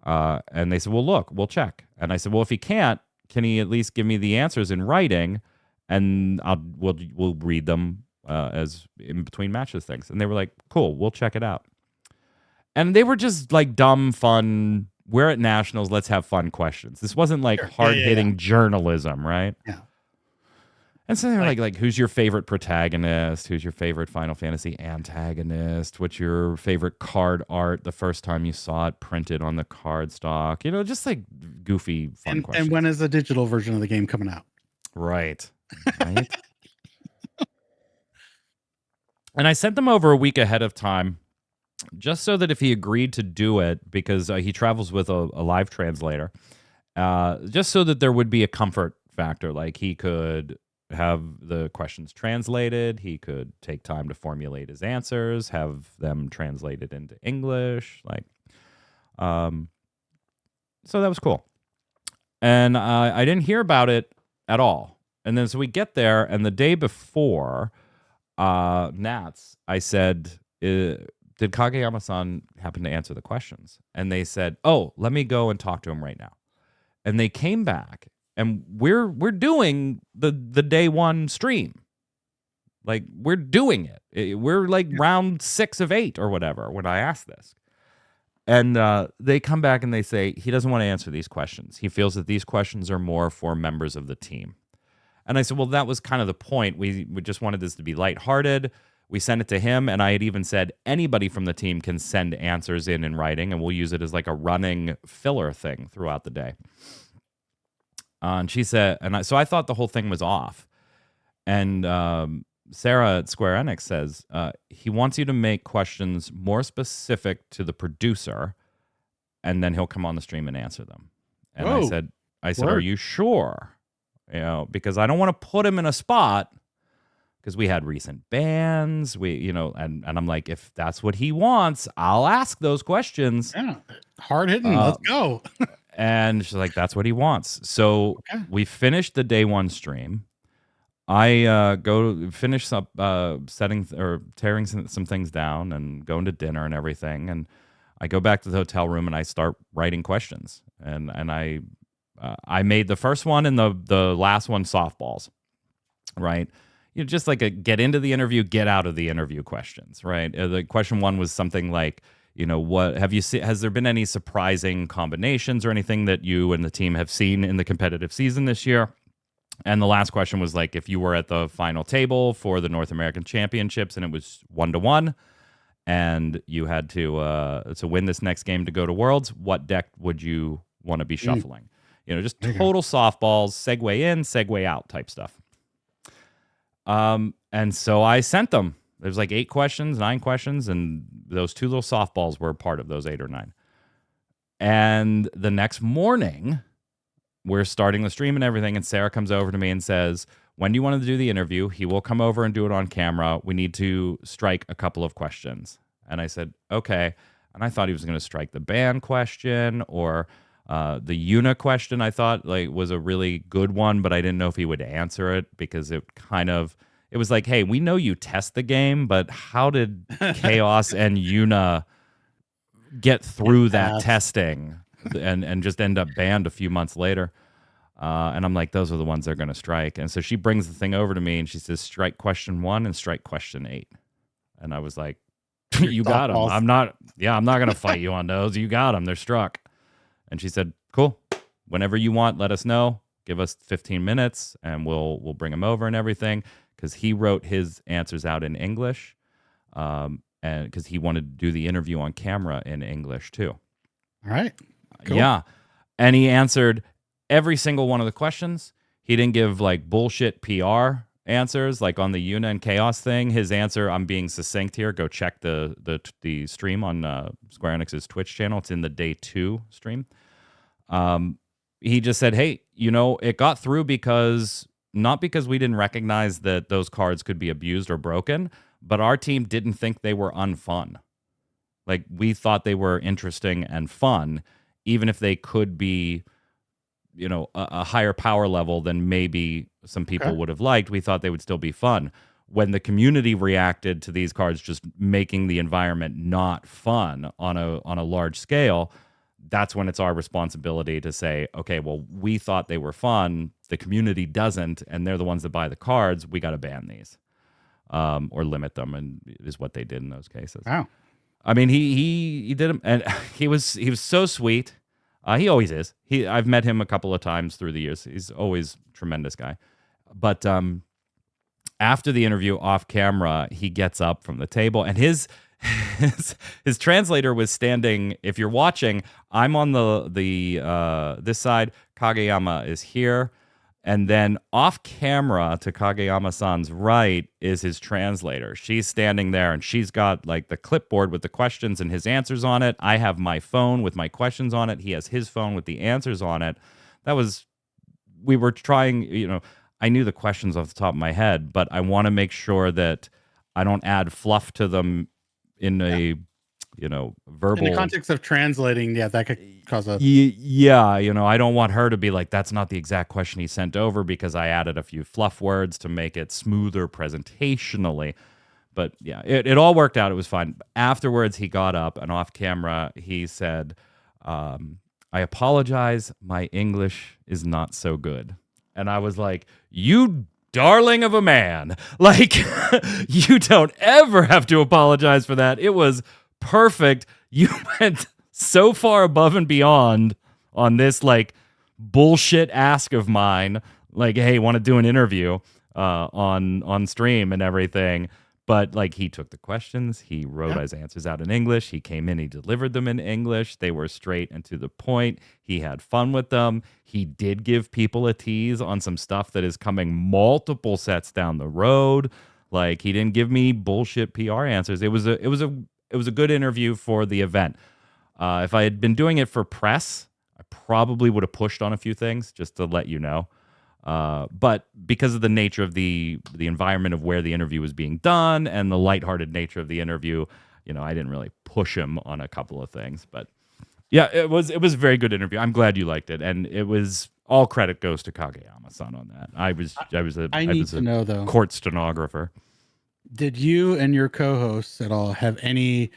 And they said, well, look, we'll check. And I said, well, if he can't, can he at least give me the answers in writing? And we'll read them as in between matches things. And they were like, cool, we'll check it out. And they were just like dumb, fun, we're at Nationals, let's have fun questions. This wasn't like hard-hitting journalism, right? Yeah. And so they were like, who's your favorite protagonist? Who's your favorite Final Fantasy antagonist? What's your favorite card art the first time you saw it printed on the card stock? Just like goofy, fun questions. And when is the digital version of the game coming out? Right. And I sent them over a week ahead of time, just so that if he agreed to do it, because he travels with a live translator, just so that there would be a comfort factor. Like he could have the questions translated. He could take time to formulate his answers, have them translated into English. So that was cool. And I didn't hear about it at all. And then so we get there, and the day before Nats, I said, did Kageyama-san happen to answer the questions? And they said, oh, let me go and talk to him right now. And they came back. And we're doing the day one stream. Like, we're doing it. We're like round 6 of 8 or whatever when I asked this. And they come back and they say he doesn't want to answer these questions. He feels that these questions are more for members of the team. And I said, well, that was kind of the point. We just wanted this to be lighthearted. We sent it to him, and I had even said anybody from the team can send answers in writing, and we'll use it as like a running filler thing throughout the day. And she said, so I thought the whole thing was off. And Sarah at Square Enix says, he wants you to make questions more specific to the producer, and then he'll come on the stream and answer them. And I said, are you sure? You know, because I don't want to put him in a spot, because we had recent bans, and I'm like, if that's what he wants, I'll ask those questions. Yeah, hard hitting. Let's go. And she's like, that's what he wants. So we finished the day 1 stream. I go to finish up setting or tearing some things down and going to dinner and everything. And I go back to the hotel room and I start writing questions. And I made the first one and the last one softballs, right? Just like a get into the interview, get out of the interview questions, right? The question 1 was something like, what have you seen? Has there been any surprising combinations or anything that you and the team have seen in the competitive season this year? And the last question was like, if you were at the final table for the North American Championships and it was 1-1, and you had to win this next game to go to Worlds, what deck would you want to be shuffling? Just total softballs, segue in, segue out type stuff. And so I sent them. There's like 8 questions, 9 questions, and those 2 little softballs were part of those 8 or 9. And the next morning, we're starting the stream and everything, and Sarah comes over to me and says, when do you want to do the interview? He will come over and do it on camera. We need to strike a couple of questions. And I said, okay. And I thought he was going to strike the ban question or the Yuna question. I thought like was a really good one, but I didn't know if he would answer it because it was like, hey, we know you test the game, but how did Chaos and Yuna get through that testing and just end up banned a few months later? And I'm like, those are the ones they're going to strike. And so she brings the thing over to me and she says, strike question 1 and strike question 8. And I was like, you got them. I'm not going to fight you on those. You got them. They're struck. And she said, cool. Whenever you want, let us know. Give us 15 minutes and we'll bring him over and everything. Because he wrote his answers out in English. And because he wanted to do the interview on camera in English too. All right. Cool. Yeah. And he answered every single one of the questions. He didn't give like bullshit PR answers like on the Yuna and Chaos thing. His answer, I'm being succinct here. Go check the stream on Square Enix's Twitch channel. It's in the day 2 stream. He just said, hey, it got through not because we didn't recognize that those cards could be abused or broken, but our team didn't think they were unfun. Like we thought they were interesting and fun, even if they could be, a higher power level than maybe some people would have liked. We thought they would still be fun. When the community reacted to these cards just making the environment not fun on a large scale, that's when it's our responsibility to say, okay, well, we thought they were fun. The community doesn't, and they're the ones that buy the cards. We got to ban these or limit them, and is what they did in those cases. Wow. I mean, he did them, and he was so sweet. He always is. I've met him a couple of times through the years. He's always a tremendous guy. But after the interview off camera, he gets up from the table, and his translator was standing. If you're watching, I'm on this side. Kageyama is here. And then off camera to Kageyama-san's right is his translator. She's standing there and she's got like the clipboard with the questions and his answers on it. I have my phone with my questions on it. He has his phone with the answers on it. We were trying, I knew the questions off the top of my head, but I want to make sure that I don't add fluff to them in a verbal. In the context of translating, that could cause a. Yeah, I don't want her to be like, that's not the exact question he sent over because I added a few fluff words to make it smoother presentationally. But yeah, it all worked out. It was fine. Afterwards, he got up and off camera, he said, I apologize. My English is not so good. And I was like, you darling of a man. Like, you don't ever have to apologize for that. It was perfect. You went so far above and beyond on this, like, bullshit ask of mine. Like, hey, want to do an interview on stream and everything. But, like, he took the questions. He wrote his answers out in English. He came in. He delivered them in English. They were straight and to the point. He had fun with them. He did give people a tease on some stuff that is coming multiple sets down the road. Like, he didn't give me bullshit PR answers. It was a good interview for the event. If I had been doing it for press, I probably would have pushed on a few things just to let you know. But because of the nature of the environment of where the interview was being done and the lighthearted nature of the interview, you know, I didn't really push him on a couple of things. But yeah, it was a very good interview. I'm glad you liked it, and it was all credit goes to Kageyama-san on that. I was a know though, court stenographer. Did you and your co-hosts at all have any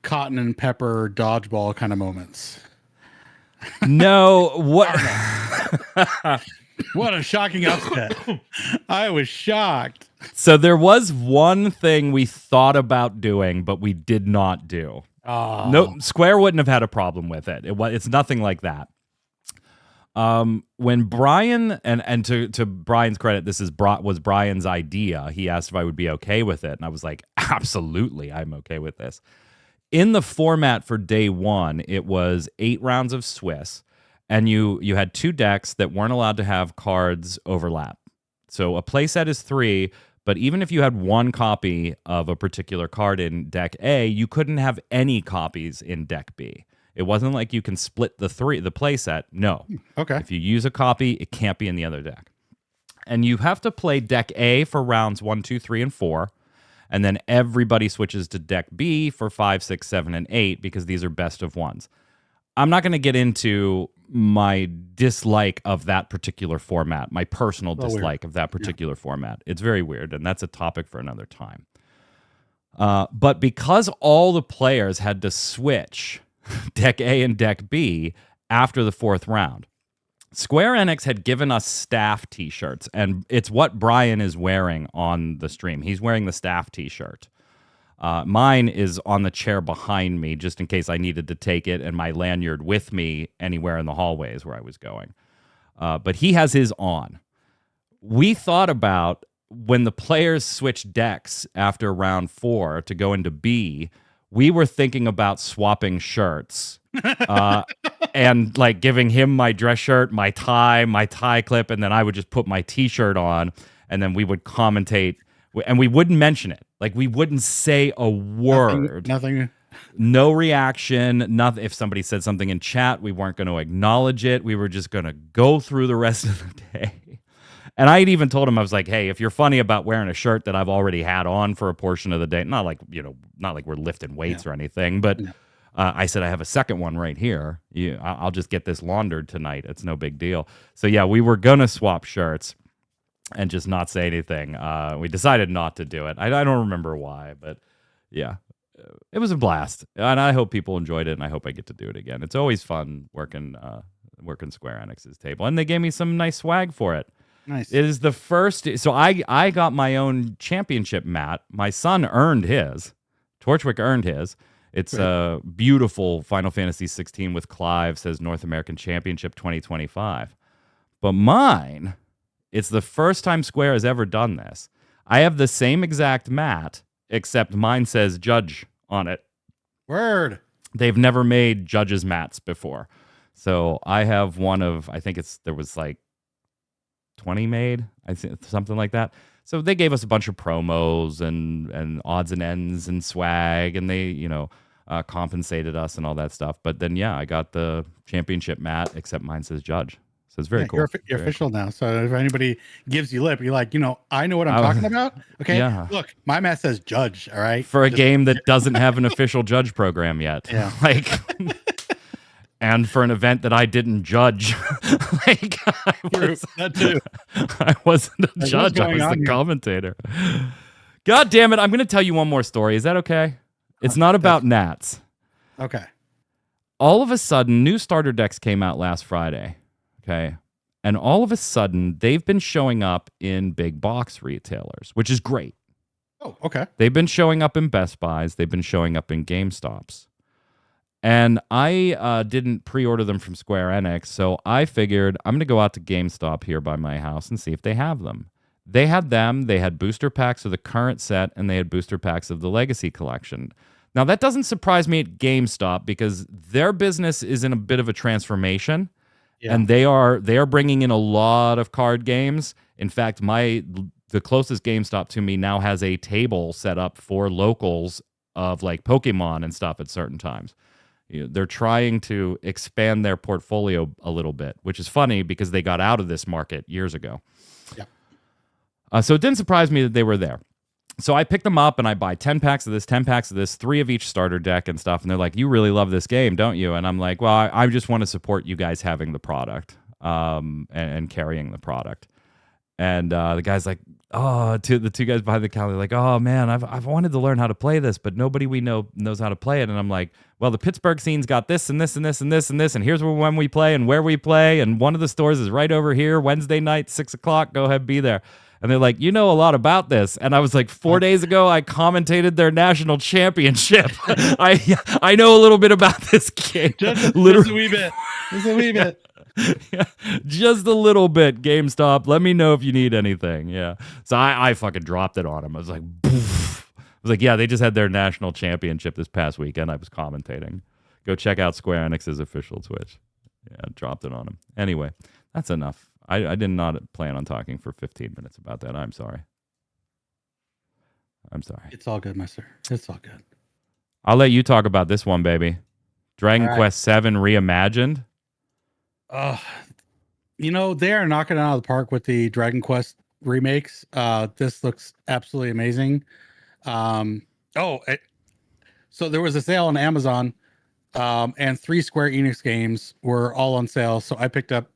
cotton and pepper dodgeball kind of moments? No, what? What a shocking upset. I was shocked. So there was one thing we thought about doing, but we did not do. Oh. No, Square wouldn't have had a problem with it. It's nothing like that. When Brian, and to Brian's credit, was Brian's idea. He asked if I would be okay with it, and I was like, absolutely, I'm okay with this. In the format for day one, it was 8 rounds of Swiss. And you had 2 decks that weren't allowed to have cards overlap. So a playset is 3, but even if you had 1 copy of a particular card in deck A, you couldn't have any copies in deck B. It wasn't like you can split the playset. No. Okay. If you use a copy, it can't be in the other deck. And you have to play deck A for rounds 1, 2, 3, and 4. And then everybody switches to deck B for 5, 6, 7, and 8 because these are best of ones. I'm not going to get into my dislike of that particular format, my personal dislike of that particular format. It's very weird, and that's a topic for another time. But because all the players had to switch deck A and deck B after the 4th round, Square Enix had given us staff t-shirts, and it's what Brian is wearing on the stream. He's wearing the staff t-shirt. Mine is on the chair behind me, just in case I needed to take it, and my lanyard with me anywhere in the hallways where I was going. But he has his on. We thought about when the players switched decks after round 4 to go into B, we were thinking about swapping shirts and like giving him my dress shirt, my tie clip, and then I would just put my t-shirt on, and then we would commentate, and we wouldn't mention it. Like, we wouldn't say a word. Nothing. No reaction. Nothing. If somebody said something in chat, we weren't going to acknowledge it. We were just going to go through the rest of the day. And I had even told him, I was like, hey, if you're funny about wearing a shirt that I've already had on for a portion of the day, not like we're lifting weights or anything, but I said, I have a second one right here. I'll just get this laundered tonight. It's no big deal. So yeah, we were going to swap shirts and just not say anything. We decided not to do it. I don't remember why, but yeah, it was a blast. And I hope people enjoyed it, and I hope I get to do it again. It's always fun working Square Enix's table. And they gave me some nice swag for it. Nice. It is the first. So I got my own championship mat. My son earned his. Torchwick earned his. It's a beautiful Final Fantasy XVI with Clive, says North American Championship 2025. But mine... it's the first time Square has ever done this. I have the same exact mat, except mine says judge on it. Word. They've never made judges mats before. So I have one of, I think there was like 20 made, I think, something like that. So they gave us a bunch of promos and odds and ends and swag, and they, compensated us and all that stuff. But then, yeah, I got the championship mat, except mine says judge. So it's very cool. You're official now. So if anybody gives you lip, you're like, I know what I'm talking about. Okay. Yeah. Look, my mat says judge. All right. For a game that doesn't have an official judge program yet. Yeah. And for an event that I didn't judge. That too. I wasn't a judge. I was the commentator. God damn it. I'm going to tell you one more story. Is that okay? It's not about gnats. Okay. All of a sudden, new starter decks came out last Friday. Okay. And all of a sudden, they've been showing up in big box retailers, which is great. Oh, okay. They've been showing up in Best Buys. They've been showing up in GameStops. And I didn't pre-order them from Square Enix, so I figured I'm going to go out to GameStop here by my house and see if they have them. They had them. They had booster packs of the current set, and they had booster packs of the Legacy Collection. Now, that doesn't surprise me at GameStop because their business is in a bit of a transformation, and they are bringing in a lot of card games. In fact, the closest GameStop to me now has a table set up for locals of like Pokemon and stuff at certain times. They're trying to expand their portfolio a little bit, which is funny because they got out of this market years ago. Yeah. So it didn't surprise me that they were there. So I picked them up and I buy 10 packs of this, 10 packs of this, 3 of each starter deck and stuff. And they're like, you really love this game, don't you? And I'm like, well, I just want to support you guys having the product and carrying the product. And the guy's like, the two guys behind the counter, like, oh man, I've wanted to learn how to play this, but nobody we know knows how to play it. And I'm like, well, the Pittsburgh scene's got this and this and this and this and this, and here's when we play and where we play, and one of the stores is right over here, Wednesday night, 6:00. Go ahead, be there. And they're like, you know a lot about this. And I was like, 4 days ago, I commentated their national championship. I know a little bit about this game. Just a wee bit. Just a wee bit. Yeah, just a little bit. GameStop, let me know if you need anything. Yeah. So I fucking dropped it on him. I was like, poof. I was like, yeah, they just had their national championship this past weekend. I was commentating. Go check out Square Enix's official Twitch. Yeah, dropped it on him. Anyway, that's enough. I did not plan on talking for 15 minutes about that. I'm sorry. It's all good, my sir. It's all good. I'll let you talk about this one, baby. Dragon Quest VII Reimagined. They are knocking it out of the park with the Dragon Quest remakes. This looks absolutely amazing. So there was a sale on Amazon, and 3 Square Enix games were all on sale. So I picked up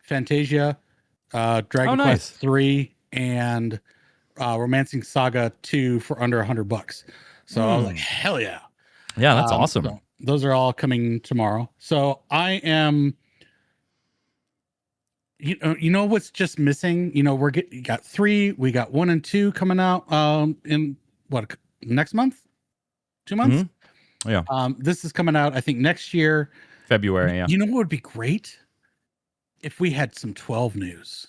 Fantasia, Dragon Quest 3, and Romancing Saga 2 for under $100. So I was like, hell yeah. Yeah, that's awesome. So those are all coming tomorrow. So I am, you know what's just missing? You got 3, we got 1 and 2 coming out in next month? 2 months? Mm-hmm. Yeah. This is coming out, I think, next year. February, yeah. You know what would be great? If we had some 12 news.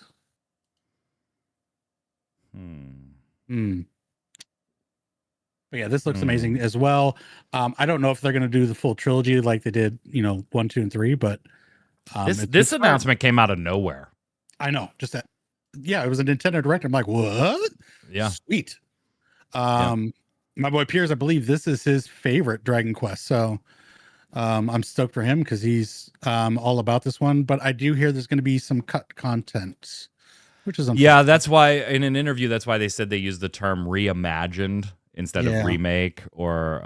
But yeah, this looks amazing as well. I don't know if they're going to do the full trilogy like they did, 1, 2, and 3, but this announcement came out of nowhere. I know, just that. Yeah, it was a Nintendo Direct. I'm like, what? Yeah, sweet. My boy Piers, I believe this is his favorite Dragon Quest, so I'm stoked for him because he's all about this one. But I do hear there's going to be some cut content, which is that's why in an interview, that's why they said they used the term reimagined instead of remake or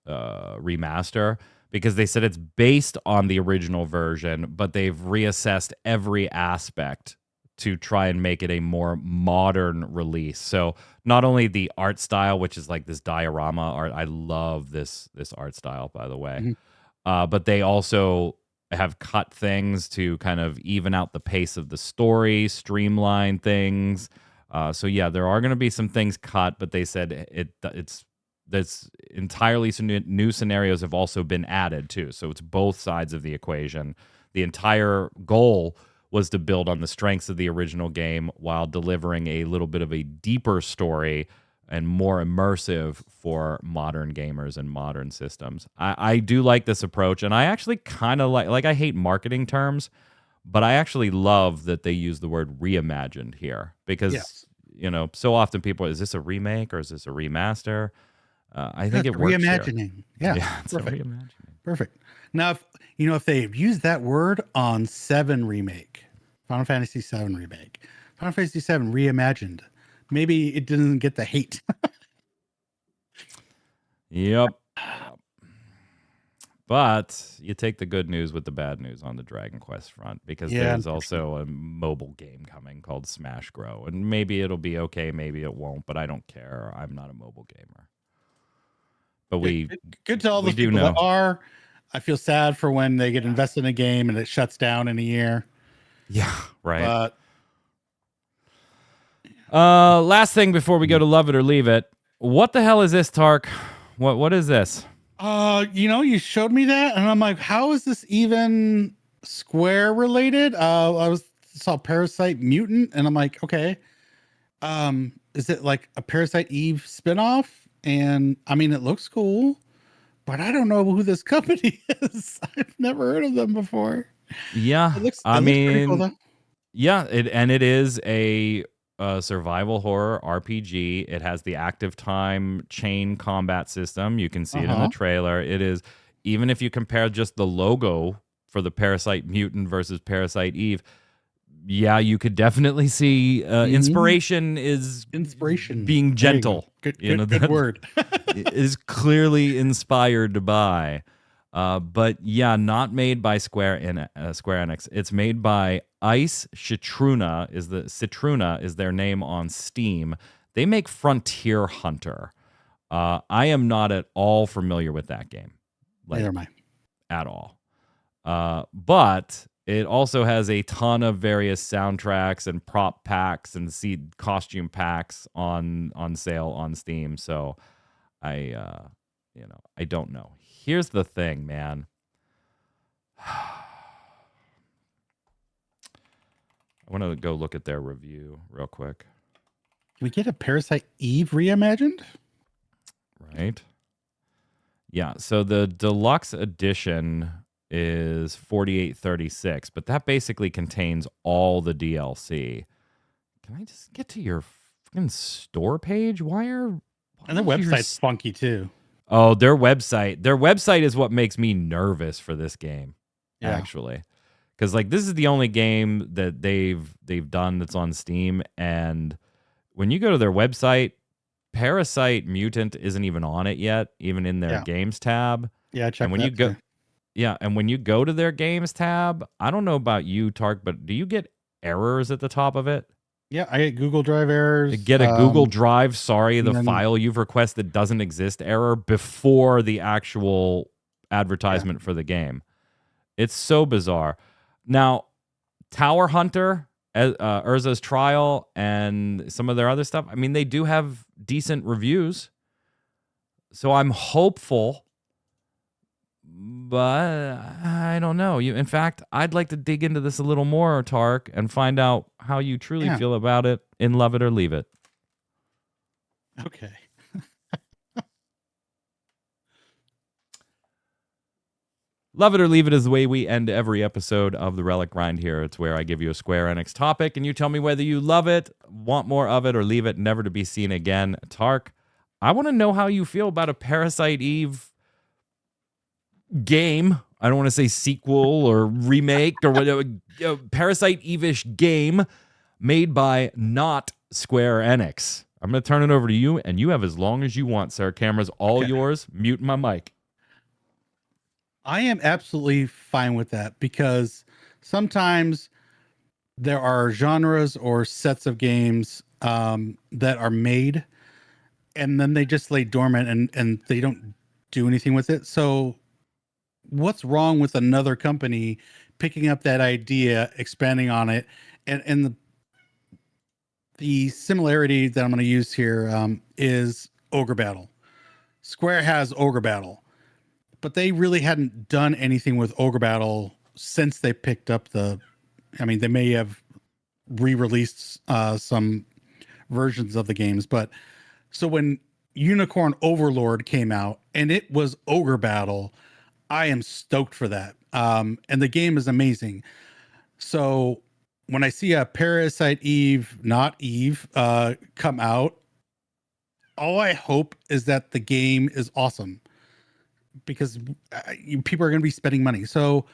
remaster, because they said it's based on the original version, but they've reassessed every aspect to try and make it a more modern release. So not only the art style, which is like this diorama art, I love this art style, by the way, but they also have cut things to kind of even out the pace of the story, streamline things. So yeah, there are going to be some things cut, but they said there's entirely some new scenarios have also been added too. So it's both sides of the equation. The entire goal was to build on the strengths of the original game while delivering a little bit of a deeper story and more immersive for modern gamers and modern systems. I do like this approach, and I actually kind of like I hate marketing terms, but I actually love that they use the word reimagined here because, so often people, is this a remake or is this a remaster? I think it works reimagining. Here. Yeah, it's perfect. A reimagining. Perfect. Now, if they've used that word on 7 remake, Final Fantasy VII remake, Final Fantasy VII reimagined, maybe it didn't get the hate. Yep. But you take the good news with the bad news on the Dragon Quest front, because there's also a mobile game coming called Smash Grow, and maybe it'll be okay, maybe it won't, but I don't care. I'm not a mobile gamer. But good to all those people that are. I feel sad for when they get invested in a game and it shuts down in a year. Yeah, right. But Last thing before we go to love it or leave it. What the hell is this, Tark? What is this? you showed me that, and I'm like, how is this even Square related? Saw Parasite Mutant, and I'm like, okay. Is it like a Parasite Eve spinoff? And I mean, it looks cool, but I don't know who this company is. I've never heard of them before. Yeah, It looks pretty cool, though. yeah, it is a survival horror RPG. It has the active time chain combat system. You can see it in the trailer. It is, even if you compare just the logo for the Parasite Mutant versus Parasite Eve, yeah, you could definitely see inspiration being gentle. Good word. It is clearly inspired by. But yeah, not made by Square Enix. It's made by Ice Citruna is their name on Steam. They make Frontier Hunter. I am not at all familiar with that game. Neither am I. At all. But it also has a ton of various soundtracks and prop packs and costume packs on sale on Steam. So I don't know. Here's the thing, man. I want to go look at their review real quick. Can we get a Parasite Eve reimagined? Right. Yeah, so the deluxe edition is $48.36, but that basically contains all the DLC. Can I just get to your fucking store page? And the website's funky too. Oh, their website is what makes me nervous for this game, actually. Because like this is the only game that they've done that's on Steam, and when you go to their website, Parasite Mutant isn't even on it yet, even in their games tab. Yeah, check. And when you go to their games tab, I don't know about you, Tark, but do you get errors at the top of it? Yeah, I get Google Drive errors. Get a Google Drive, the file you've requested doesn't exist error before the actual advertisement for the game. It's so bizarre. Now, Tower Hunter, Urza's Trial, and some of their other stuff, I mean, they do have decent reviews. So I'm hopeful, but I don't know. In fact, I'd like to dig into this a little more, Tark, and find out how you truly feel about it in Love It or Leave It. Okay. Love it or leave it is the way we end every episode of the Relic Grind here. It's where I give you a Square Enix topic, and you tell me whether you love it, want more of it, or leave it never to be seen again. Tark, I want to know how you feel about a Parasite Eve game. I don't want to say sequel or remake or whatever. Parasite Eve-ish game made by not Square Enix. I'm going to turn it over to you, and you have as long as you want, sir. Camera's all yours. Mute my mic. I am absolutely fine with that, because sometimes there are genres or sets of games that are made and then they just lay dormant and they don't do anything with it. So what's wrong with another company picking up that idea, expanding on it? And the similarity that I'm going to use here is Ogre Battle. Square has Ogre Battle, but they really hadn't done anything with Ogre Battle since they picked up they may have re-released some versions of the games, but so when Unicorn Overlord came out and it was Ogre Battle, I am stoked for that. And the game is amazing. So when I see a Parasite Eve, not Eve, come out, all I hope is that the game is awesome, because people are going to be spending money. So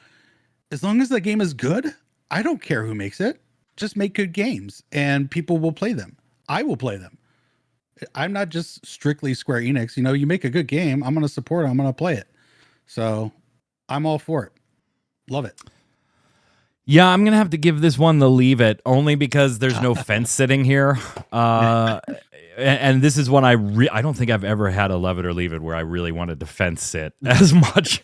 as long as the game is good, I don't care who makes it. Just make good games and people will play them. I will play them. I'm not just strictly Square Enix. You make a good game, I'm going to support it. I'm going to play it. So I'm all for it. Love it. Yeah, I'm going to have to give this one the leave it, only because there's no fence sitting here. and this is one I don't think I've ever had a love it or leave it where I really want to defense sit as much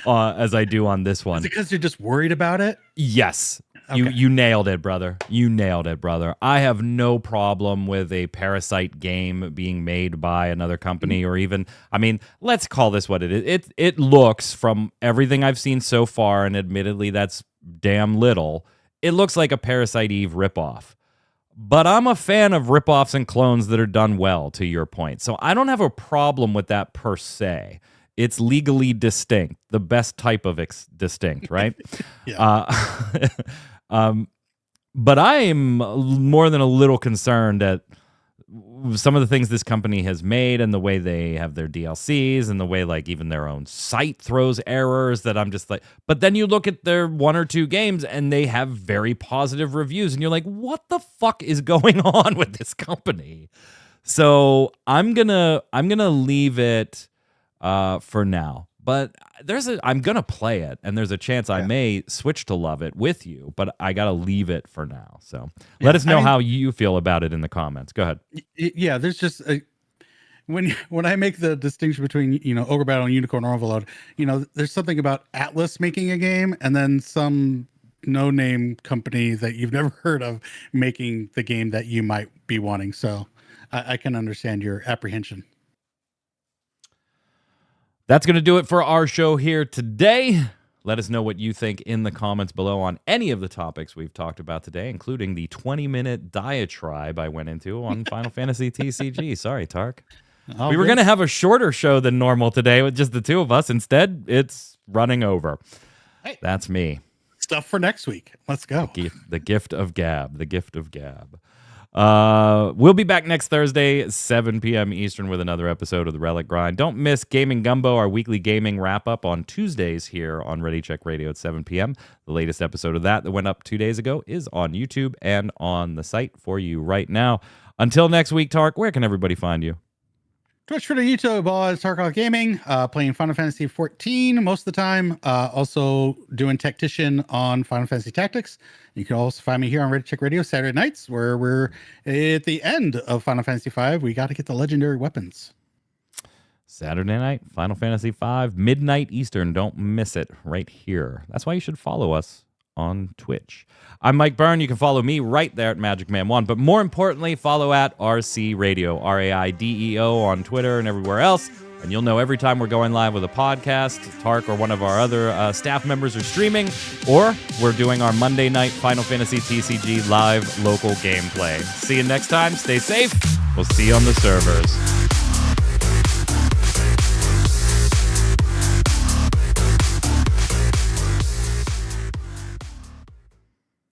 as I do on this one. Is it because you're just worried about it? Yes. Okay. You nailed it, brother. You nailed it, brother. I have no problem with a Parasite game being made by another company, or even, I mean, let's call this what it is. It looks, from everything I've seen so far, and admittedly that's damn little, it looks like a Parasite Eve ripoff. But I'm a fan of ripoffs and clones that are done well, to your point. So I don't have a problem with that per se. It's legally distinct, the best type of distinct, right? Yeah. But I am more than a little concerned at some of the things this company has made and the way they have their DLCs and the way, like, even their own site throws errors that I'm just like, but then you look at their 1 or 2 games and they have very positive reviews and you're like, what the fuck is going on with this company? So I'm gonna leave it for now. But I'm gonna play it, and there's a chance I may switch to love it with you, but I gotta leave it for now. So let us know how you feel about it in the comments. Go ahead. Yeah, there's just when I make the distinction between Ogre Battle and Unicorn Overload, there's something about Atlas making a game and then some no-name company that you've never heard of making the game that you might be wanting. So I can understand your apprehension. That's going to do it for our show here today. Let us know what you think in the comments below on any of the topics we've talked about today, including the 20-minute diatribe I went into on Final Fantasy TCG. Sorry, Tark. We were going to have a shorter show than normal today with just the two of us. Instead, it's running over. Hey. That's me. Stuff for next week. Let's go. The gift of gab. The gift of gab. We'll be back next Thursday, 7 p.m. Eastern, with another episode of the Relic Grind. Don't miss Gaming Gumbo, our weekly gaming wrap-up on Tuesdays here on Ready Check Radio at 7 p.m. The latest episode of that went up 2 days ago is on YouTube and on the site for you right now. Until next week, Tark, where can everybody find you? Twitch, Twitter, YouTube, all at Tarkov Gaming, playing Final Fantasy XIV most of the time. Also doing Tactician on Final Fantasy Tactics. You can also find me here on Ready Check Radio Saturday nights, where we're at the end of Final Fantasy V. We got to get the legendary weapons. Saturday night, Final Fantasy V, midnight Eastern. Don't miss it right here. That's why you should follow us on Twitch. I'm Mike Byrne. You can follow me right there at Magic Man 1, but more importantly, follow at RC Radio, RAIDEO on Twitter and everywhere else, and you'll know every time we're going live with a podcast, Tark or one of our other staff members are streaming, or we're doing our Monday night Final Fantasy TCG live local gameplay. See you next time. Stay safe. We'll see you on the servers.